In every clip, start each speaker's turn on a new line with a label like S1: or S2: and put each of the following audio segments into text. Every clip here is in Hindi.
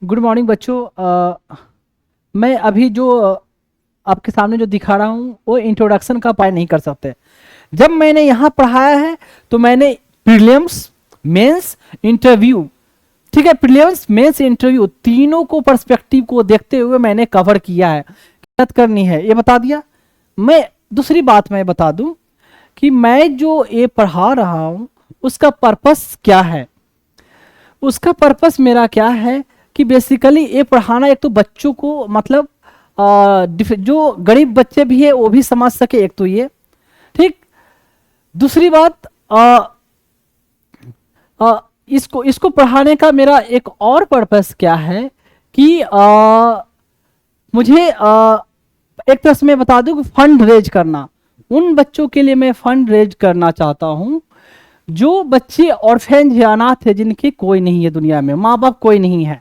S1: गुड मॉर्निंग बच्चों। मैं अभी जो आपके सामने जो दिखा रहा हूँ वो इंट्रोडक्शन का पार्ट नहीं कर सकते। जब मैंने यहाँ पढ़ाया है तो मैंने प्रीलिम्स, मेंस, इंटरव्यू, ठीक है, प्रीलिम्स मेंस इंटरव्यू तीनों को पर्सपेक्टिव को देखते हुए मैंने कवर किया है। मेहनत करनी है ये बता दिया। मैं दूसरी बात मैं बता दूं कि मैं जो ये पढ़ा रहा हूँ उसका पर्पस क्या है। उसका पर्पस मेरा क्या है कि बेसिकली ये पढ़ाना एक तो बच्चों को मतलब जो गरीब बच्चे भी है वो भी समझ सके, एक तो ये ठीक। दूसरी बात इसको इसको पढ़ाने का मेरा एक और पर्पस क्या है कि मुझे एक तरह से मैं बता दूं कि फंड रेज करना। उन बच्चों के लिए मैं फंड रेज करना चाहता हूं जो बच्चे ऑर्फेन या अनाथ है, जिनके कोई नहीं है दुनिया में, माँ बाप कोई नहीं है,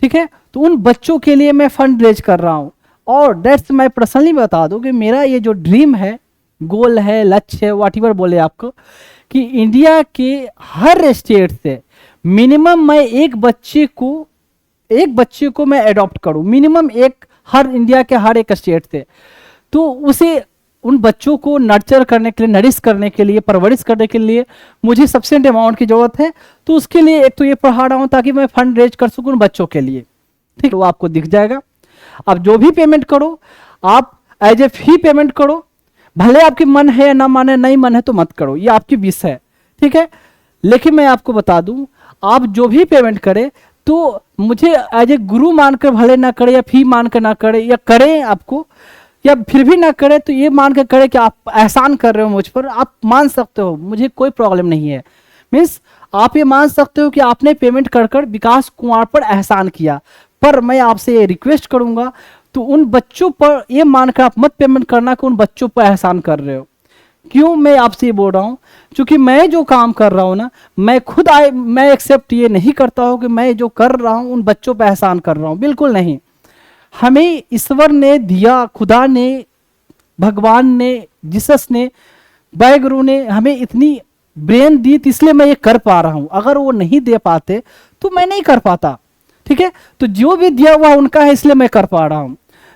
S1: ठीक है। तो उन बच्चों के लिए मैं फंड रेज कर रहा हूँ। और डेट्स मैं पर्सनली बता दूं कि मेरा ये जो ड्रीम है, गोल है, लक्ष्य है, वाट एवर बोले आपको, कि इंडिया के हर स्टेट से मिनिमम मैं एक बच्चे को मैं अडॉप्ट करूं, मिनिमम एक, हर इंडिया के हर एक स्टेट से। तो उसे उन बच्चों को नर्चर करने के लिए, नरिश करने के लिए, परवरिश करने के लिए मुझे सफिशिएंट अमाउंट की जरूरत है। तो उसके लिए एक तो ये पढ़ा रहा हूं ताकि मैं फंड रेज कर सकूं उन बच्चों के लिए, ठीक है। वो आपको दिख जाएगा। आप जो भी पेमेंट करो, आप एज ए फी पेमेंट करो, भले आपकी मन है या ना माने, नहीं मन है तो मत करो, ये आपकी विश है, ठीक है। लेकिन मैं आपको बता दूं, आप जो भी पेमेंट करें तो मुझे एज ए गुरु मानकर भले ना करे, या फी मानकर ना करे, या करें आपको, या फिर भी ना करे तो ये मान कर करे कि आप एहसान कर रहे हो मुझ पर। आप मान सकते हो, मुझे कोई प्रॉब्लम नहीं है। मीन्स आप ये मान सकते हो कि आपने पेमेंट कर कर विकास कुमार पर एहसान किया। पर मैं आपसे ये रिक्वेस्ट करूंगा तो उन बच्चों पर ये मानकर आप मत पेमेंट करना कि उन बच्चों पर एहसान कर रहे हो। क्यों मैं आपसे ये बोल रहा हूँ? क्योंकि मैं जो काम कर रहा हूँ ना, मैं खुद मैं एक्सेप्ट ये नहीं करता हूँ कि मैं जो कर रहा हूँ उन बच्चों पर एहसान कर रहा हूँ, बिल्कुल नहीं। हमें ईश्वर ने दिया, खुदा ने, भगवान ने, जीसस ने, वाहेगुरु ने हमें इतनी ब्रेन दी, तो इसलिए मैं ये कर पा रहा हूं। अगर वो नहीं दे पाते तो मैं नहीं कर पाता, ठीक है। तो जो भी दिया हुआ उनका है, इसलिए मैं कर पा रहा हूं।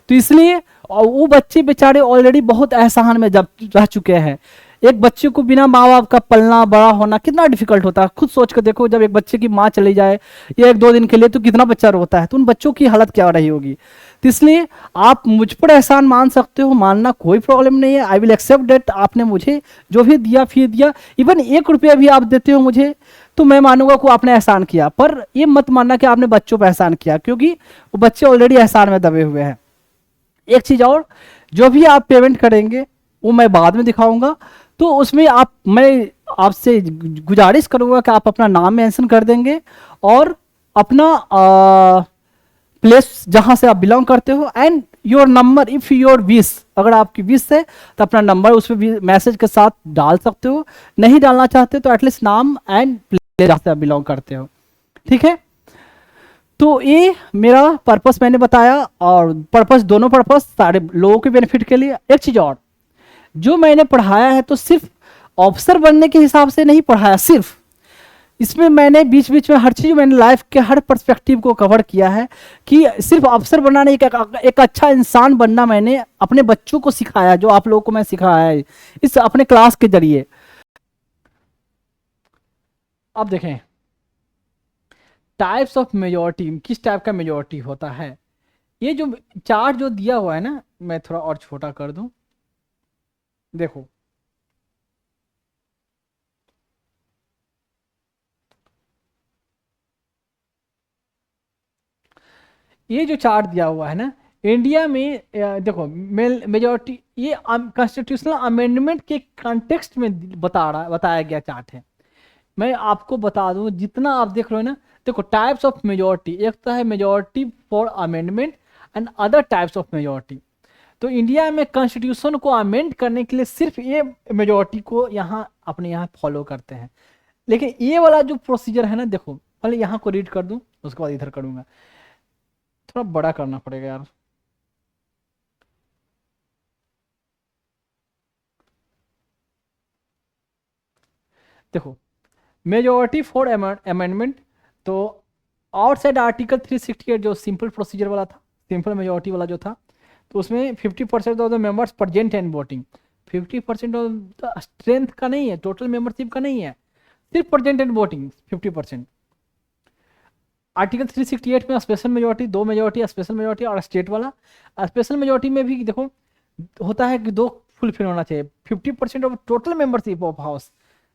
S1: तो इसलिए और वो बच्चे बेचारे ऑलरेडी बहुत एहसान में जब रह चुके हैं। एक बच्चे को बिना माँ बाप का पलना बड़ा होना कितना डिफिकल्ट होता है, खुद सोच कर देखो। जब एक बच्चे की माँ चली जाए या एक दो दिन के लिए तो कितना बच्चा रोता है, तो उन बच्चों की हालत क्या रही होगी। तो इसलिए आप मुझ पर एहसान मान सकते हो, मानना कोई प्रॉब्लम नहीं है। I will accept that. आपने मुझे जो भी दिया, फी दिया, इवन 1 रुपया भी आप देते हो मुझे, तो मैं मानूंगा को आपने एहसान किया। पर ये मत मानना कि आपने बच्चों पर एहसान किया, क्योंकि वो बच्चे ऑलरेडी एहसान में दबे हुए हैं। एक चीज और, जो भी आप पेमेंट करेंगे वो मैं बाद में दिखाऊंगा। तो उसमें मैं आपसे गुजारिश करूंगा कि आप अपना नाम मेंशन कर देंगे और अपना प्लेस जहां से आप बिलोंग करते हो, and your number if your wish, अगर आपकी विश है तो अपना नंबर उसमें भी मैसेज के साथ डाल सकते हो। नहीं डालना चाहते तो एटलीस्ट नाम एंड प्लेस जहां से आप बिलोंग करते हो, ठीक है। तो ये मेरा पर्पस मैंने बताया, और पर्पस, दोनों पर्पस सारे लोगों के बेनिफिट के लिए। एक चीज और, जो मैंने पढ़ाया है तो सिर्फ ऑफिसर बनने के हिसाब से नहीं पढ़ाया, सिर्फ इसमें मैंने बीच बीच में हर चीज, मैंने लाइफ के हर पर्सपेक्टिव को कवर किया है। कि सिर्फ अफसर बनना नहीं, एक अच्छा इंसान बनना मैंने अपने बच्चों को सिखाया, जो आप लोगों को मैं सिखाया है इस अपने क्लास के जरिए। अब देखें टाइप्स ऑफ मेजोरिटी, किस टाइप का मेजोरिटी होता है। ये जो चार्ट जो दिया हुआ है ना, मैं थोड़ा और छोटा कर दूं, देखो। ये जो चार्ट दिया हुआ है ना, इंडिया में देखो मेजोरिटी, ये कॉन्स्टिट्यूशनल अमेंडमेंट के कॉन्टेक्स्ट में बताया गया चार्ट है। मैं आपको बता दूं, जितना आप देख रहे हो ना, देखो टाइप्स ऑफ मेजोरिटी, एक तो है majority for amendment and other types of majority. तो इंडिया में कॉन्स्टिट्यूशन को अमेंड करने के लिए सिर्फ ये मेजोरिटी को यहाँ अपने यहाँ फॉलो करते हैं। लेकिन ये वाला जो प्रोसीजर है ना, देखो पहले यहाँ को रीड कर दूं, उसके बाद इधर करूंगा। थोड़ा बड़ा करना पड़ेगा यार। देखो मेजोरिटी फॉर अमेंडमेंट, तो आउटसाइड आर्टिकल 368 जो सिंपल प्रोसीजर वाला था, सिंपल मेजोरिटी वाला जो था, तो उसमें 50% of the members present and voting, 50% of the strength का नहीं है, टोटल मेंबरशिप का नहीं है, सिर्फ प्रेजेंट एंड वोटिंग 50%। आर्टिकल 368 में स्पेशल मेजोरिटी, दो मेजोरिटी, स्पेशल मेजोरिटी और स्टेट वाला। स्पेशल मेजोरिटी में भी देखो होता है कि दो फुलफिल होना चाहिए, 50% of total membership of house,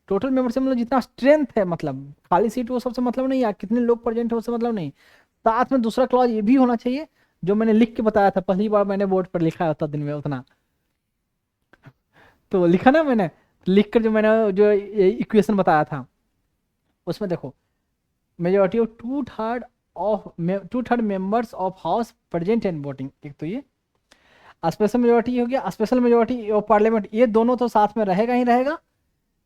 S1: total membership मतलब जितना स्ट्रेंथ है, मतलब खाली सीट वो सबसे मतलब नहीं है, कितने लोग प्रेजेंट है उससे मतलब नहीं। साथ में दूसरा क्लॉज ये भी होना चाहिए जो मैंने लिख के बताया था, पहली बार मैंने बोर्ड पर लिखा होता दिन में उतना, तो लिखा ना मैंने, लिख कर जो मैंने जो इक्वेशन बताया था उसमें देखो, majority of two third members of house present and voting, एक तो ये स्पेशल मेजोरिटी हो गया, स्पेशल मेजोरिटी ऑफ पार्लियामेंट, ये दोनों तो साथ में रहेगा ही रहेगा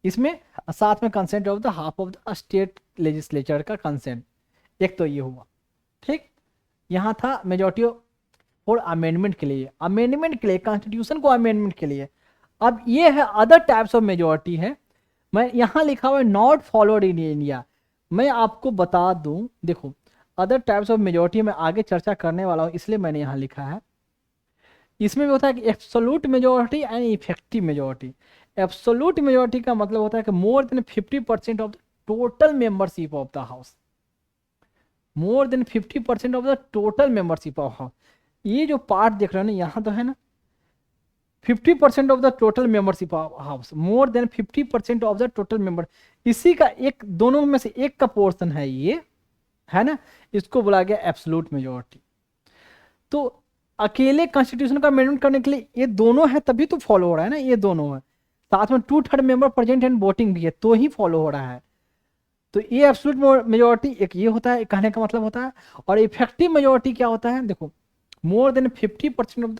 S1: इसमें, साथ में consent of the half of the state legislature का कंसेंट, एक तो ये हुआ। ठीक, यहाँ था मेजोरिटी फॉर अमेंडमेंट के लिए, अमेंडमेंट के लिए, कॉन्स्टिट्यूशन को अमेंडमेंट के लिए। अब ये है अदर टाइप्स ऑफ मेजोरिटी है, मैं यहाँ लिखा हुआ है नॉट फॉलोड इन इंडिया। मैं आपको बता दूं, देखो अदर टाइप्स ऑफ मेजोरिटी में आगे चर्चा करने वाला हूँ, इसलिए मैंने यहाँ लिखा है। इसमें भी होता है कि absolute majority and effective majority. Absolute majority का मतलब होता है कि मोर than 50% of the total membership of the house, more than 50% of the total membership of house. ये जो पार्ट देख रहे हो ना यहाँ तो है ना, 50% of the total membership of house, more than 50% of the total member, इसी का एक, दोनों में से एक का पोर्शन है ये, है ना, इसको बोला गया एब्सोल्यूट मेजोरिटी। तो अकेले कॉन्स्टिट्यूशन का अमेंडमेंट करने के लिए ये दोनों है तभी तो फॉलो हो रहा है ना, ये दोनों है, साथ में two third member present and voting भी है तो ही फॉलो हो रहा है। तो ये एब्सोल्यूट मेजोरिटी एक ये होता है, कहने का मतलब होता है। और इफेक्टिव मेजोरिटी क्या होता है, देखो more than 50% of the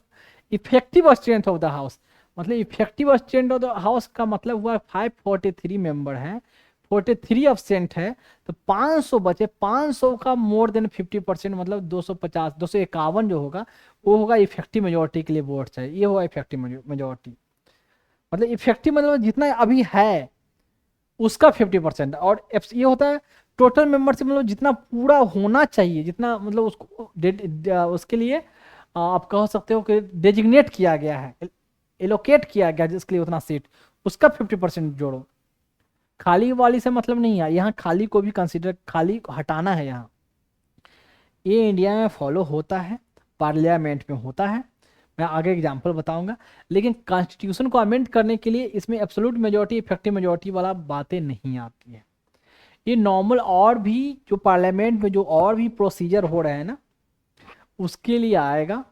S1: effective strength of the house, मतलब effective strength of the house का मतलब हुआ 543 मेंबर है, 43 अब्सेंट है, तो 500 बचे, 500 का मोर देन 50% मतलब 250, 251 जो होगा वो होगा इफेक्टिव मेजोरिटी के लिए वोट चाहिए, ये होगा इफेक्टिव मेजोरिटी। मतलब इफेक्टिव मतलब जितना अभी है उसका 50%, और ये होता है टोटल मेंबरशिप मतलब जितना पूरा होना चाहिए, जितना मतलब उसको उसके लिए आप कह सकते हो कि डेजिग्नेट किया गया है, एलोकेट किया गया जिसके लिए उतना सीट, उसका 50% जोड़ो। खाली वाली से मतलब नहीं है, यहाँ खाली को भी कंसिडर, खाली को हटाना है यहाँ। ये इंडिया में फॉलो होता है, पार्लियामेंट में होता है, मैं आगे एग्जांपल बताऊंगा। लेकिन कॉन्स्टिट्यूशन को अमेंड करने के लिए इसमें एब्सोल्यूट मेजोरिटी इफेक्टिव मेजोरिटी वाला बातें नहीं आती है। ये नॉर्मल और भी जो पार्लियामेंट में जो और भी प्रोसीजर हो रहे हैं ना उसके लिए आएगा,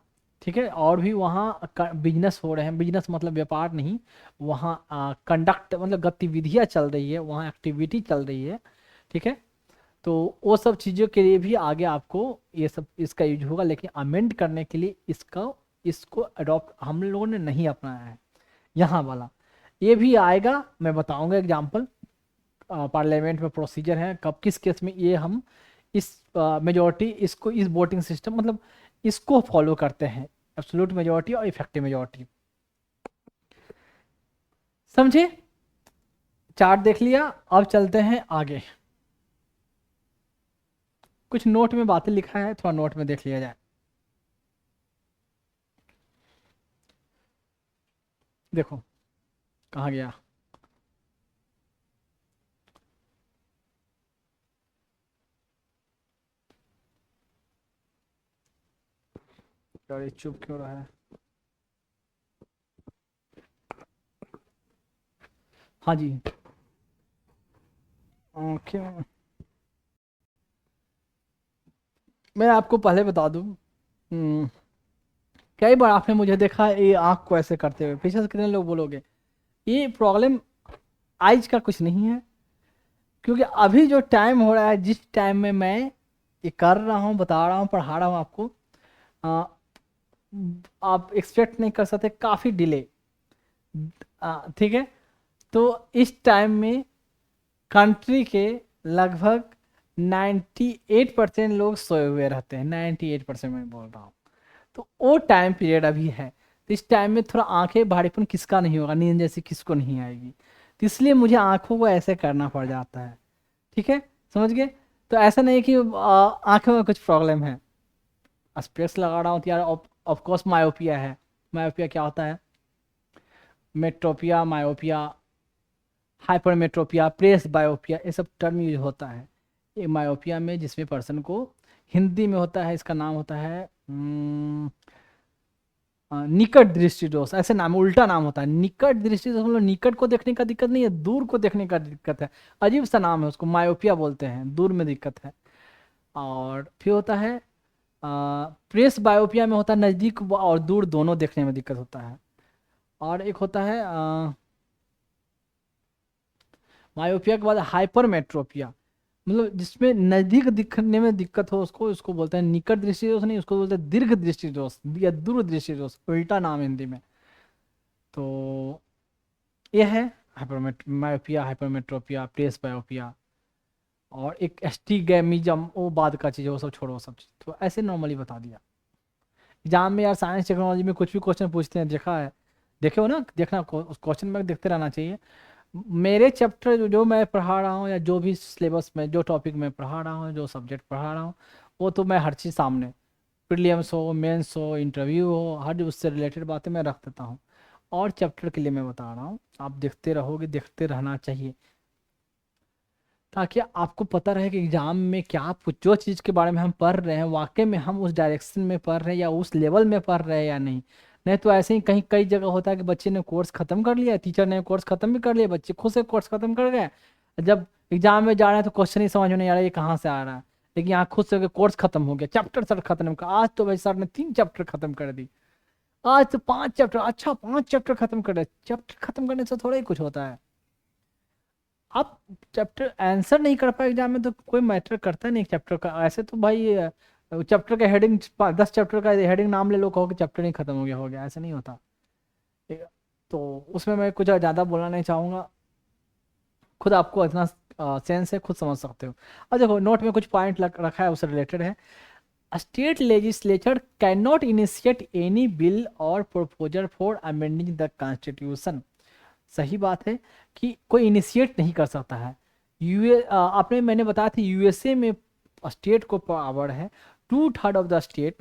S1: ठीक है। और भी वहाँ बिजनेस हो रहे हैं, बिजनेस मतलब व्यापार नहीं, वहाँ कंडक्ट मतलब गतिविधियाँ चल रही है, वहाँ एक्टिविटी चल रही है, ठीक है। तो वो सब चीज़ों के लिए भी आगे आपको ये सब इसका यूज होगा, लेकिन अमेंड करने के लिए इसको अडॉप्ट हम लोगों ने नहीं अपनाया है, यहाँ वाला। ये भी आएगा, मैं बताऊंगा एग्जांपल, पार्लियामेंट में प्रोसीजर है कब किस केस में ये हम इस मेजोरिटी इसको इस वोटिंग सिस्टम मतलब इसको फॉलो करते हैं, एब्सोल्यूट मेजोरिटी और इफेक्टिव मेजोरिटी। समझे, चार्ट देख लिया, अब चलते हैं आगे। कुछ नोट में बातें लिखा है, थोड़ा नोट में देख लिया जाए। देखो कहाँ गया, चुप क्यों रहा है। हाँ जी, ओके। मैं आपको पहले बता दूं, कई बार आपने मुझे देखा ये आँख को ऐसे करते हुए, पीछे से कितने लोग बोलोगे ये प्रॉब्लम आइज का कुछ नहीं है, क्योंकि अभी जो टाइम हो रहा है, जिस टाइम में मैं ये कर रहा हूँ, बता रहा हूँ, पढ़ा रहा हूँ आपको, आ, आप एक्सपेक्ट नहीं कर सकते, काफ़ी डिले, ठीक है। तो इस टाइम में कंट्री के लगभग 98% लोग सोए हुए रहते हैं, 98% मैं बोल रहा हूँ। तो वो टाइम पीरियड अभी है, तो इस टाइम में थोड़ा आंखें भारीपन किसका नहीं होगा, नींद जैसी किसको नहीं आएगी, तो इसलिए मुझे आंखों को ऐसे करना पड़ जाता है, ठीक है, समझ गए। तो ऐसा नहीं कि आंखों में कुछ प्रॉब्लम है, स्पेक्स लगा रहा हूँ तो यार ऑफ कोर्स मायोपिया है। मायोपिया क्या होता है? मेट्रोपिया, मायोपिया, हाइपरमेट्रोपिया, प्रेस बायोपिया, ये सब टर्म यूज होता है। ये मायोपिया में जिसमें पर्सन को हिंदी में होता है, इसका नाम होता है निकट दृष्टि दोष, ऐसे नाम, उल्टा नाम होता है निकट दृष्टि दोष। मतलब निकट को देखने का दिक्कत नहीं है, दूर को देखने का दिक्कत है, अजीब सा नाम है, उसको मायोपिया बोलते हैं, दूर में दिक्कत है। और फिर होता है प्रेस बायोपिया में होता है नज़दीक और दूर दोनों देखने में दिक्कत होता है। और एक होता है मायोपिया के बाद हाइपरमेट्रोपिया, मतलब जिसमें नजदीक दिखने में दिक्कत हो, उसको उसको बोलते हैं निकट दृष्टि दोष, नहीं, उसको बोलते हैं दीर्घ दृष्टि दोष या दूर दृष्टि दोष, उल्टा नाम है हिंदी में। तो यह है मायोपिया, हाइपरमेट्रोपिया, प्रेस बायोपिया। और एक एस्टिगैमिज्म, वो बाद का चीज़ है, वो सब छोड़ो, वो सब चीज़ तो ऐसे नॉर्मली बता दिया। एग्जाम में यार साइंस टेक्नोलॉजी में कुछ भी क्वेश्चन पूछते हैं, देखा है, देखे हो ना, देखना उस क्वेश्चन में देखते रहना चाहिए। मेरे चैप्टर जो मैं पढ़ा रहा हूँ, या जो भी सिलेबस में जो टॉपिक में पढ़ा रहा हूँ, जो सब्जेक्ट पढ़ा रहा हूँ, वो तो मैं हर चीज़ सामने, प्रीलिम्स हो, मेंस हो, इंटरव्यू हो, हर उससे रिलेटेड बातें मैं रख देता हूँ। और चैप्टर के लिए मैं बता रहा हूँ, आप देखते रहोगे, देखते रहना चाहिए, ताकि आपको पता रहे कि एग्जाम में क्या जो चीज़ के बारे में हम पढ़ रहे हैं वाकई में हम उस डायरेक्शन में पढ़ रहे हैं या उस लेवल में पढ़ रहे हैं या नहीं। नहीं तो ऐसे ही कहीं कई जगह होता है कि बच्चे ने कोर्स खत्म कर लिया, टीचर ने कोर्स खत्म भी कर लिया, बच्चे खुद से कोर्स खत्म कर गए, जब एग्जाम में जा रहे हैं तो क्वेश्चन ही समझ में नहीं आ रहा ये कहाँ से आ रहा है। लेकिन यहाँ खुद से कोर्स खत्म हो गया, चैप्टर सर खत्म कर, आज तो भाई सर ने 3 चैप्टर खत्म कर दी, आज तो 5 चैप्टर, अच्छा 5 चैप्टर खत्म कर दिया। चैप्टर खत्म करने से थोड़ा ही कुछ होता है। आप चैप्टर आंसर नहीं कर पाए एग्जाम में तो कोई मैटर करता नहीं चैप्टर का। ऐसे तो भाई चैप्टर का हेडिंग 10 चैप्टर का हेडिंग नाम ले लो, कहो कि चैप्टर नहीं खत्म हो गया, ऐसा नहीं होता। ठीक है? तो उसमें मैं कुछ ज़्यादा बोलना नहीं चाहूँगा, खुद आपको इतना सेंस है, खुद समझ सकते हो। और देखो नोट में कुछ पॉइंट रखा है, उससे रिलेटेड है। State legislature can not initiate any bill or proposal for amending the constitution. सही बात है कि कोई इनिशिएट नहीं कर सकता है। आपने मैंने बताया था यूएसए में स्टेट को पावर है 2/3 ऑफ द स्टेट,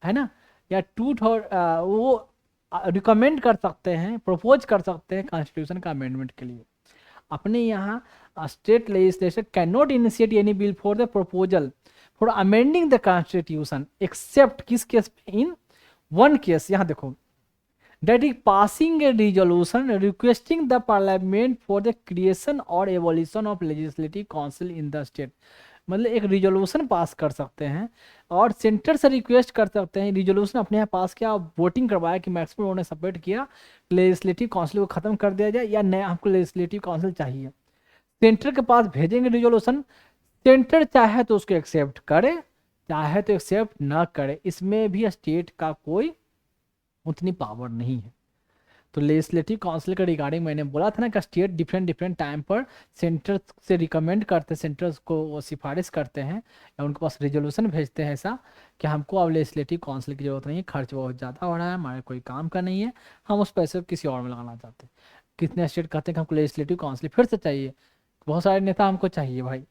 S1: है ना, या 2/3 वो रिकमेंड कर सकते हैं, प्रपोज कर सकते हैं कॉन्स्टिट्यूशन का अमेंडमेंट के लिए। अपने यहाँ state legislature can not initiate any bill for the proposal for amending the constitution except किस केस में, इन वन केस, यहाँ देखो, that is passing a resolution requesting the parliament for the creation or abolition of legislative council in the state। मतलब एक रिजोल्यूशन पास कर सकते हैं और सेंटर से रिक्वेस्ट कर सकते हैं, रिजोल्यूशन अपने यहाँ पास किया, वोटिंग करवाया कि मैक्सिमम उन्होंने सपोर्ट किया, लेजिस्लेटिव काउंसिल को खत्म कर दिया जाए या नया हमको लेजिस्लेटिव काउंसिल चाहिए। सेंटर के पास भेजेंगे रिजोल्यूशन, सेंटर चाहे तो उसको एक्सेप्ट करे, चाहे तो एक्सेप्ट ना करे, इसमें भी स्टेट का कोई उतनी पावर नहीं है। तो लेजिस्लेटिव काउंसिल के रिगार्डिंग मैंने बोला था ना कि स्टेट डिफरेंट टाइम पर सेंटर से रिकमेंड करते हैं, सेंटर को सिफारिश करते हैं या उनके पास रेजोल्यूशन भेजते हैं ऐसा कि हमको अब लेजिस्लेटिव काउंसिल की जरूरत नहीं है, खर्च बहुत ज़्यादा हो रहा है, हमारे कोई काम का नहीं है, हम उस पैसे को किसी और में लगाना चाहते हैं। कितने स्टेट कहते हैं कि हमको लेजिस्लेटिव काउंसिल फिर से चाहिए, बहुत सारे नेता हमको चाहिए भाई,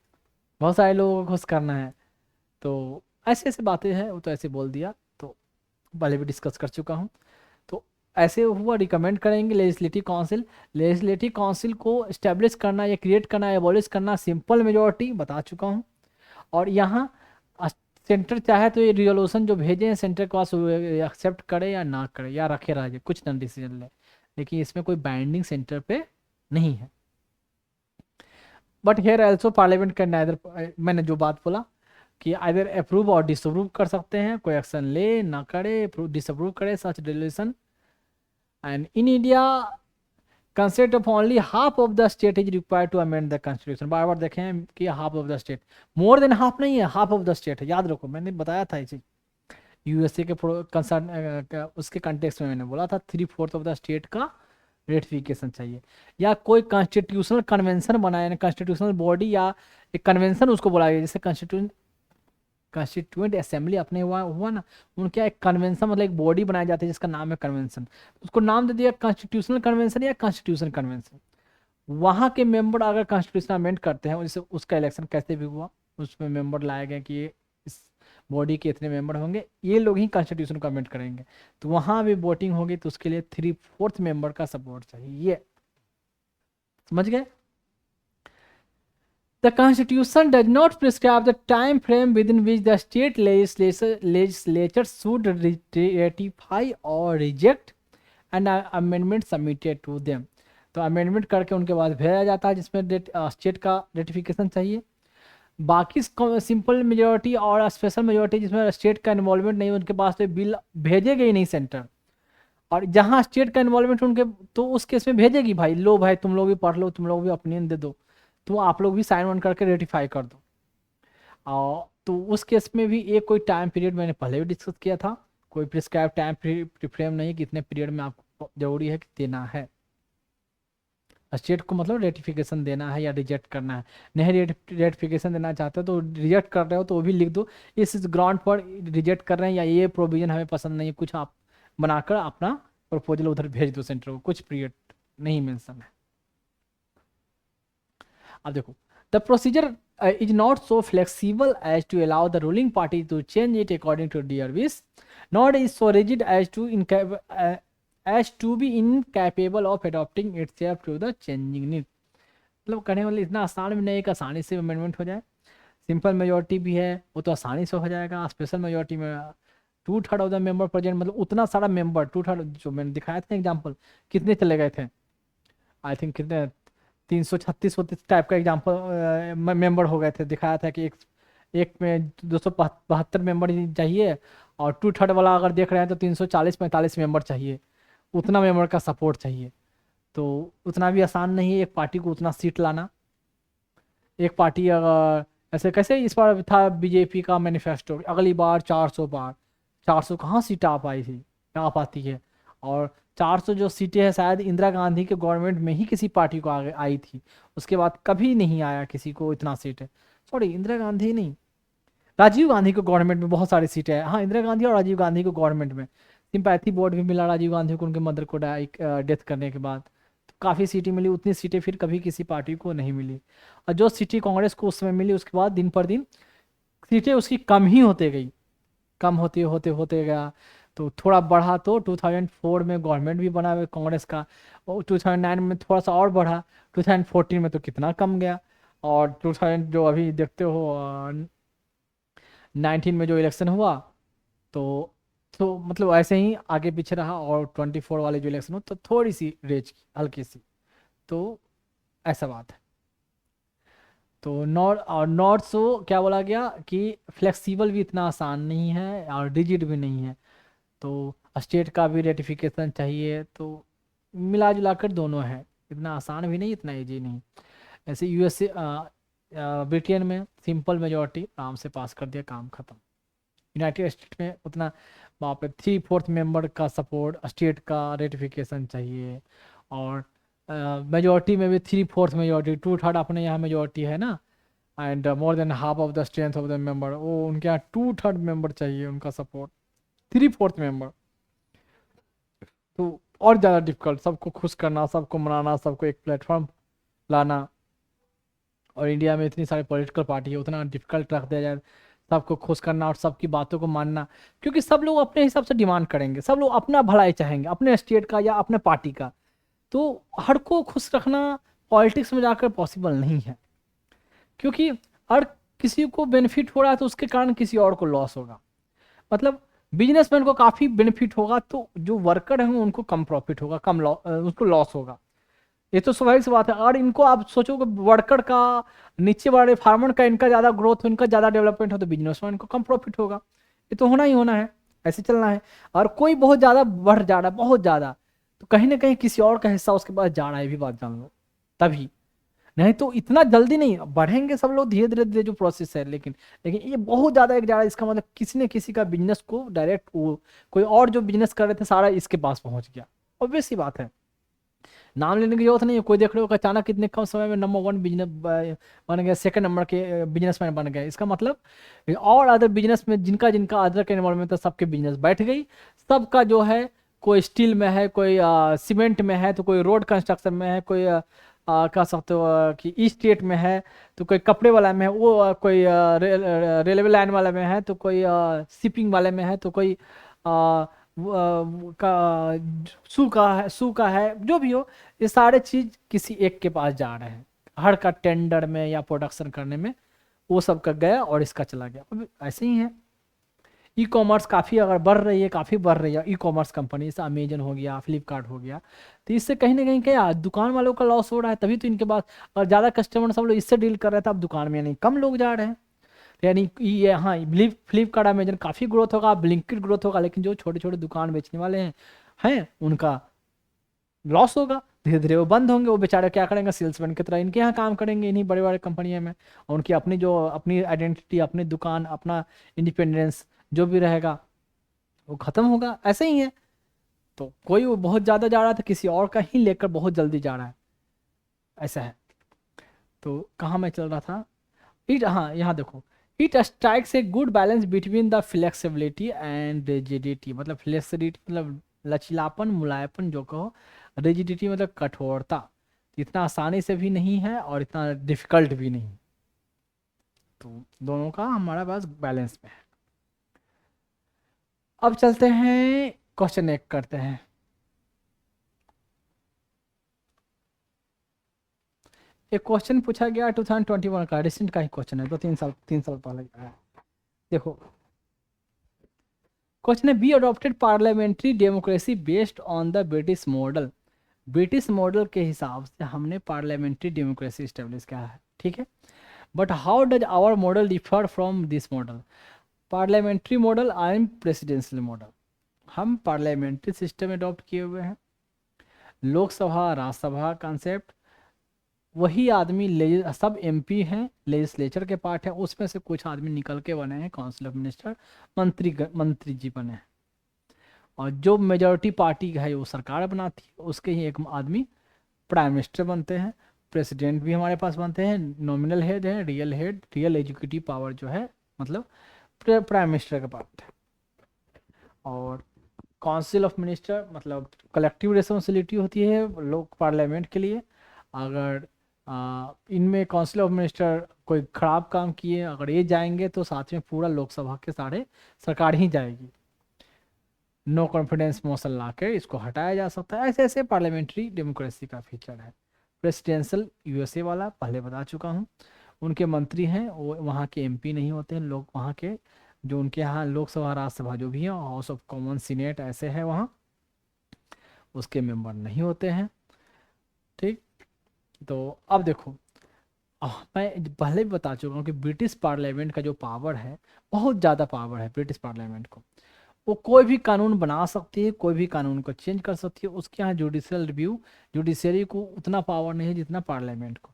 S1: बहुत सारे लोगों को खुश करना है। तो ऐसे ऐसे बातें हैं, वो तो ऐसे बोल दिया, तो पहले भी डिस्कस कर चुका हूँ। तो ऐसे हुआ, रिकमेंड करेंगे लेजिस्लेटिव काउंसिल। लेजिस्लेटिव काउंसिल को इस्टेब्लिश करना या क्रिएट करना या एबॉलिश करना सिंपल मेजोरिटी बता चुका हूँ। और यहाँ सेंटर चाहे तो ये रिजोल्यूशन जो भेजे हैं सेंटर के पास एक्सेप्ट करे या ना करे या रखे रहे, कुछ ना डिसीजन ले, लेकिन इसमें कोई बाइंडिंग सेंटर पे नहीं है। But here also parliament can either, मैंने जो बात बोला कि आइदर अप्रूव और डिसअप्रूव कर सकते हैं, कोई एक्शन ले ना करे, डिसअप्रूव करे such resolution. And in India consent of only half of the state is required to amend the constitution. बार बार देखें कि half of the state, more than half नहीं है, हाफ ऑफ द स्टेट है, याद रखो, मैंने बताया था इसे यूएसए के कंसर्न उसके कंटेक्स्ट में मैंने बोला था 3/4 ऑफ द स्टेट का रेटिफिकेशन चाहिए, या कोई कॉन्स्टिट्यूशनल कन्वेंशन बनाए, कॉन्स्टिट्यूशनल बॉडी या एक कन्वेंशन उसको बोला गया, जैसे कॉन्स्टिट्यूएंट असेंबली अपने हुआ ना, उनके एक कन्वेंशन मतलब एक बॉडी बनाई जाती है जिसका नाम है कन्वेंशन, उसको नाम दे दिया कॉन्स्टिट्यूशनल कन्वेंशन या कॉन्स्टिट्यूशन कन्वेंशन। वहाँ के मेंबर अगर कॉन्स्टिट्यूशन अमेंड करते हैं, जैसे उसका इलेक्शन कैसे भी हुआ, उसमें मेंबर लाए गए कि इस बॉडी के इतने मेंबर होंगे, ये लोग ही कॉन्स्टिट्यूशन को अमेंड करेंगे। तो वहाँ भी वोटिंग होगी तो उसके लिए 3/4 मेंबर का सपोर्ट चाहिए। समझ गए? The Constitution does not prescribe the time frame within which the state legislature should ratify or reject an amendment submitted to them। तो अमेंडमेंट करके उनके बाद भेजा जाता है जिसमें स्टेट का रेटिफिकेशन चाहिए। बाकी सिंपल मेजोरिटी और स्पेशल मेजोरिटी जिसमें स्टेट का इन्वॉल्वमेंट नहीं, उनके पास तो बिल भेजेगा ही नहीं सेंटर। और जहाँ स्टेट का इन्वॉल्वमेंट उनके, तो उस केस में भेजेगी भाई, लो भाई तुम लोग भी पढ़ लो, तुम लोग भी ओपिनियन दे दो, तो आप लोग भी साइन वन करके रेटिफाई कर दो। और तो उस केस में भी एक कोई टाइम पीरियड मैंने पहले भी डिस्कस किया था, कोई प्रिस्क्राइब टाइम फ्रेम नहीं कि इतने पीरियड में आपको जरूरी है कि देना है स्टेट को, मतलब रेटिफिकेशन देना है या रिजेक्ट करना है। नहीं रेटिफिकेशन देना चाहते हो तो रिजेक्ट कर रहे हो तो वो भी लिख दो, इस ग्राउंड पर रिजेक्ट कर रहे हैं या ये प्रोविजन हमें पसंद नहीं है, कुछ आप बनाकर अपना प्रपोजल उधर भेज दो सेंटर को, कुछ पीरियड नहीं मेंशन है। अब देखो, the procedure is not so flexible as to allow the ruling party to change it according to their wish, nor is so rigid as to be incapable of adapting itself to the changing need। मतलब कहने वाले इतना आसान भी नहीं कि आसानी से अमेंडमेंट हो जाए। सिंपल मेजोरिटी भी है वो तो आसानी से हो जाएगा, स्पेशल मेजोरिटी में 2/3 ऑफ द मेंबर प्रेजेंट, मतलब उतना सारा मेंबर 2/3 जो मैंने दिखाया था एग्जाम्पल, कितने चले गए थे, आई थिंक कितने 336 टाइप का एग्जाम्पल मेंबर हो गए थे। दिखाया था कि एक में 272 मेंबर चाहिए और 2/3 वाला अगर देख रहे हैं तो 340-45 मेंबर चाहिए, उतना मेंबर का सपोर्ट चाहिए। तो उतना भी आसान नहीं है एक पार्टी को उतना सीट लाना। एक पार्टी अगर ऐसे कैसे इस बार था बीजेपी का मैनिफेस्टो, अगली बार 400 बार, 400 कहाँ सीट आ पाई थी, आ पाती है। और 400 जो सीटें हैं शायद इंदिरा गांधी के गवर्नमेंट में ही किसी पार्टी को आगे आई थी, उसके बाद कभी नहीं आया किसी को इतना सीट है। सॉरी, इंदिरा गांधी नहीं, राजीव गांधी को गवर्नमेंट में बहुत सारी सीटें हैं। हाँ, इंदिरा गांधी और राजीव गांधी को गवर्नमेंट में सिंपैथी वोट भी मिला राजीव गांधी को उनके मदर को डेथ करने के बाद, तो काफ़ी सीटें मिली। उतनी सीटें फिर कभी किसी पार्टी को नहीं मिली। और जो सीटें कांग्रेस को उस समय मिली उसके बाद दिन पर दिन सीटें उसकी कम ही होते गई, कम होते होते होते गया। तो थोड़ा बढ़ा तो 2004 में गवर्नमेंट भी बना कांग्रेस का, और 2009 में थोड़ा सा और बढ़ा, 2014 में तो कितना कम गया। और 2000 जो अभी देखते हो 19 में जो इलेक्शन हुआ तो मतलब ऐसे ही आगे पीछे रहा। और 24 वाले जो इलेक्शन हो तो थोड़ी सी रेंज की हल्की सी, तो ऐसा बात है। तो नॉट सो क्या बोला गया कि फ्लेक्सिबल भी इतना आसान नहीं है और रिजिड भी नहीं है, तो स्टेट का भी रेटिफिकेशन चाहिए। तो मिला जुला कर दोनों है, इतना आसान भी नहीं इतना इजी नहीं। ऐसे यूएसए ब्रिटेन में सिंपल मेजोरिटी आराम से पास कर दिया, काम खत्म। यूनाइटेड स्टेट में उतना वहाँ पे 3/4 मेंबर का सपोर्ट, स्टेट का रेटिफिकेशन चाहिए। और मेजोरिटी में भी 3/4 मेजोरिटी, 2/3 अपने यहाँ मेजोरिटी है ना, and more than half of the strength of the member, वो उनके यहाँ 2/3 मेंबर चाहिए उनका सपोर्ट, 3/4 मेंबर। तो और ज़्यादा डिफिकल्ट, सबको खुश करना, सबको मनाना, सबको एक प्लेटफॉर्म लाना। और इंडिया में इतनी सारी पॉलिटिकल पार्टी है, उतना डिफिकल्ट रख दिया जाए सबको खुश करना और सबकी बातों को मानना, क्योंकि सब लोग अपने हिसाब से डिमांड करेंगे, सब लोग अपना भलाई चाहेंगे अपने स्टेट का या अपने पार्टी का। तो हर को खुश रखना पॉलिटिक्स में जाकर पॉसिबल नहीं है, क्योंकि हर किसी को बेनिफिट हो रहा है तो उसके कारण किसी और को लॉस होगा। मतलब बिजनेसमैन को काफ़ी बेनिफिट होगा तो जो वर्कर हैं उनको कम प्रॉफिट होगा, उसको लॉस होगा। ये तो स्वाभाविक सी बात है। और इनको आप सोचो कि वर्कर का, नीचे वाले फार्मर का इनका ज़्यादा ग्रोथ हो, इनका ज़्यादा डेवलपमेंट हो तो बिजनेसमैन को कम प्रॉफिट होगा। ये तो होना ही होना है, ऐसे चलना है। और कोई बहुत ज़्यादा बढ़ जा रहा है, बहुत ज़्यादा, तो कहीं ना कहीं किसी और का हिस्सा उसके पास जा रहा है, भी बात जान लो तभी। नहीं तो इतना जल्दी नहीं बढ़ेंगे सब लोग, धीरे धीरे धीरे जो प्रोसेस है। लेकिन ये बहुत ज़्यादा एक जा रहा है, इसका मतलब किसी न किसी का बिजनेस को डायरेक्ट कोई और जो बिजनेस कर रहे थे सारा इसके पास पहुंच गया। ऑब्वियस सी बात है, नाम लेने की जरूरत नहीं है। कोई देख रहे हो अचानक इतने कम समय में नंबर 1 बिजनेस बन गया, सेकंड नंबर के बिजनेसमैन बन गए, इसका मतलब और अदर बिजनेस में जिनका जिनका अदर के इन्वॉल्वमेंट था सबके बिजनेस बैठ गई। सबका जो है, कोई स्टील में है, कोई सीमेंट में है, तो कोई रोड कंस्ट्रक्शन में है, कोई कह सकते हो कि ईस्ट स्टेट में है तो कोई कपड़े वाला में है, वो कोई रेलवे लाइन वाला में है, तो कोई शिपिंग वाले में है, तो कोई का सू का है, जो भी हो, ये सारे चीज किसी एक के पास जा रहे हैं हर का टेंडर में या प्रोडक्शन करने में, वो सब का गया और इसका चला गया। अब ऐसे ही है। ई कॉमर्स काफ़ी अगर बढ़ रही है, काफ़ी बढ़ रही है ई कॉमर्स कंपनी, जैसे अमेजन हो गया, फ्लिपकार्ट हो गया, तो इससे कहीं ना कहीं क्या दुकान वालों का लॉस हो रहा है, तभी तो इनके पास और ज़्यादा कस्टमर सब लोग इससे डील कर रहे थे, अब दुकान में यानी कम लोग जा रहे हैं। यानी ये हाँ फ्लिपकार्ट अमेजन काफ़ी ग्रोथ होगा, ब्लिंकिट ग्रोथ होगा, लेकिन जो छोटे छोटे दुकान बेचने वाले हैं उनका लॉस होगा, धीरे धीरे वो बंद होंगे। वो बेचारे क्या करेंगे, सेल्समैन की तरह इनके यहाँ काम करेंगे इन्हीं बड़े बड़े कंपनियों में, और उनकी अपनी जो अपनी आइडेंटिटी, अपनी दुकान, अपना इंडिपेंडेंस जो भी रहेगा वो खत्म होगा। ऐसे ही है। तो कोई वो बहुत ज़्यादा जा रहा था, किसी और का ही लेकर बहुत जल्दी जा रहा है, ऐसा है। तो कहाँ मैं चल रहा था, इट हाँ यहाँ देखो, it strikes a good balance between the flexibility and rigidity, मतलब फ्लेक्सिबिलिटी मतलब लचीलापन, मुलायपन जो कहो, रिजिडिटी मतलब कठोरता, इतना आसानी से भी नहीं है और इतना डिफिकल्ट भी नहीं, तो दोनों का हमारा पास बैलेंस में है। अब चलते हैं क्वेश्चन एक करते हैं। एक क्वेश्चन पूछा गया 2021 का, रिसेंट का ही क्वेश्चन है, तो 3 साल पहले का है। देखो क्वेश्चन है, be adopted parliamentary democracy based on the British model. British model के हिसाब से हमने पार्लियामेंट्री डेमोक्रेसी स्टेब्लिश किया है, ठीक है। But how does our model differ from this model. Parliamentary model and presidential model, हम पार्लियामेंट्री सिस्टम अडॉप्ट किए हुए हैं। लोकसभा राज्यसभा कॉन्सेप्ट, वही आदमी सब एमपी हैं, लेजिस्लेचर के पार्ट हैं, उसमें से कुछ आदमी निकल के बने हैं काउंसिल ऑफ मिनिस्टर, मंत्री जी बने हैं, और जो मेजॉरिटी पार्टी है वो सरकार बनाती है, उसके ही एक आदमी प्राइम मिनिस्टर बनते हैं। प्रेसिडेंट भी हमारे पास बनते हैं, नॉमिनल हेड है, रियल एग्जीक्यूटिव पावर जो है मतलब प्राइम मिनिस्टर का पार्ट है। और काउंसिल ऑफ मिनिस्टर मतलब कलेक्टिव रिस्पॉन्सिबिलिटी होती है लोक पार्लियामेंट के लिए। अगर इनमें काउंसिल ऑफ मिनिस्टर कोई खराब काम किए, अगर ये जाएंगे तो साथ में पूरा लोकसभा के सारे सरकार ही जाएगी। नो कॉन्फिडेंस मोशन ला के इसको हटाया जा सकता है। ऐसे ऐसे पार्लियामेंट्री डेमोक्रेसी का फीचर है। प्रेसिडेंशियल यूएसए वाला पहले बता चुका हूँ, उनके मंत्री हैं वो वहाँ के एमपी नहीं होते हैं, लोग वहाँ के जो उनके यहाँ लोकसभा राज्यसभा जो भी है, हाउस ऑफ कॉमन सीनेट ऐसे है वहाँ, उसके मेंबर नहीं होते हैं, ठीक। तो अब देखो मैं पहले भी बता चुका हूँ कि ब्रिटिश पार्लियामेंट का जो पावर है, बहुत ज़्यादा पावर है ब्रिटिश पार्लियामेंट को। वो कोई भी कानून बना सकती है, कोई भी कानून को चेंज कर सकती है। उसके यहाँ जुडिशियल रिव्यू, जुडिशरी को उतना पावर नहीं है जितना पार्लियामेंट को।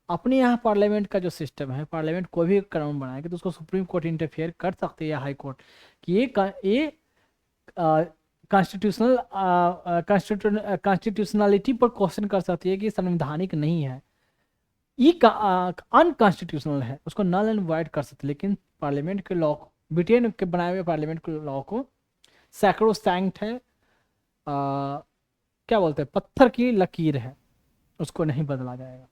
S1: अपने यहाँ पार्लियामेंट का जो सिस्टम है, पार्लियामेंट कोई भी कानून बनाएगा तो उसको सुप्रीम कोर्ट इंटरफेयर कर सकती है या हाई कोर्ट कि ये कॉन्स्टिट्यूशनल कॉन्स्टिट्यूशनलिटी पर क्वेश्चन कर सकती है कि संवैधानिक नहीं है, ये अनकॉन्स्टिट्यूशनल है, उसको नल एंड वाइड कर सकते। लेकिन पार्लियामेंट के लॉ, ब्रिटेन के बनाए हुए पार्लियामेंट के लॉ को सैक्रोसैंक्ट है, क्या बोलते हैं, पत्थर की लकीर है, उसको नहीं बदला जाएगा।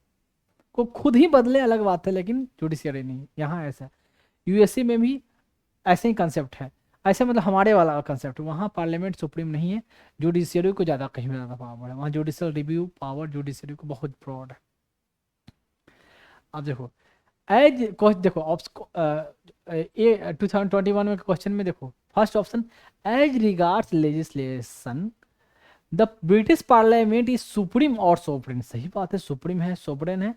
S1: को खुद ही बदले अलग बात है, लेकिन जुडिशियरी नहीं। यहाँ ऐसा है, यूएसए में भी ऐसे ही कंसेप्ट है, ऐसे मतलब हमारे वाला कंसेप्ट। वहाँ पार्लियामेंट सुप्रीम नहीं है, जुडिशियरी को ज़्यादा कहीं ज़्यादा पावर है, वहाँ जुडिशियल रिव्यू पावर जुडिशियरी को बहुत ब्रॉड है। अब देखो एज देखो ये 2021 में क्वेश्चन में देखो first option, as regards legislation the British parliament is supreme और सोवरेन। सही बात है, सुप्रीम है, सोवरेन है।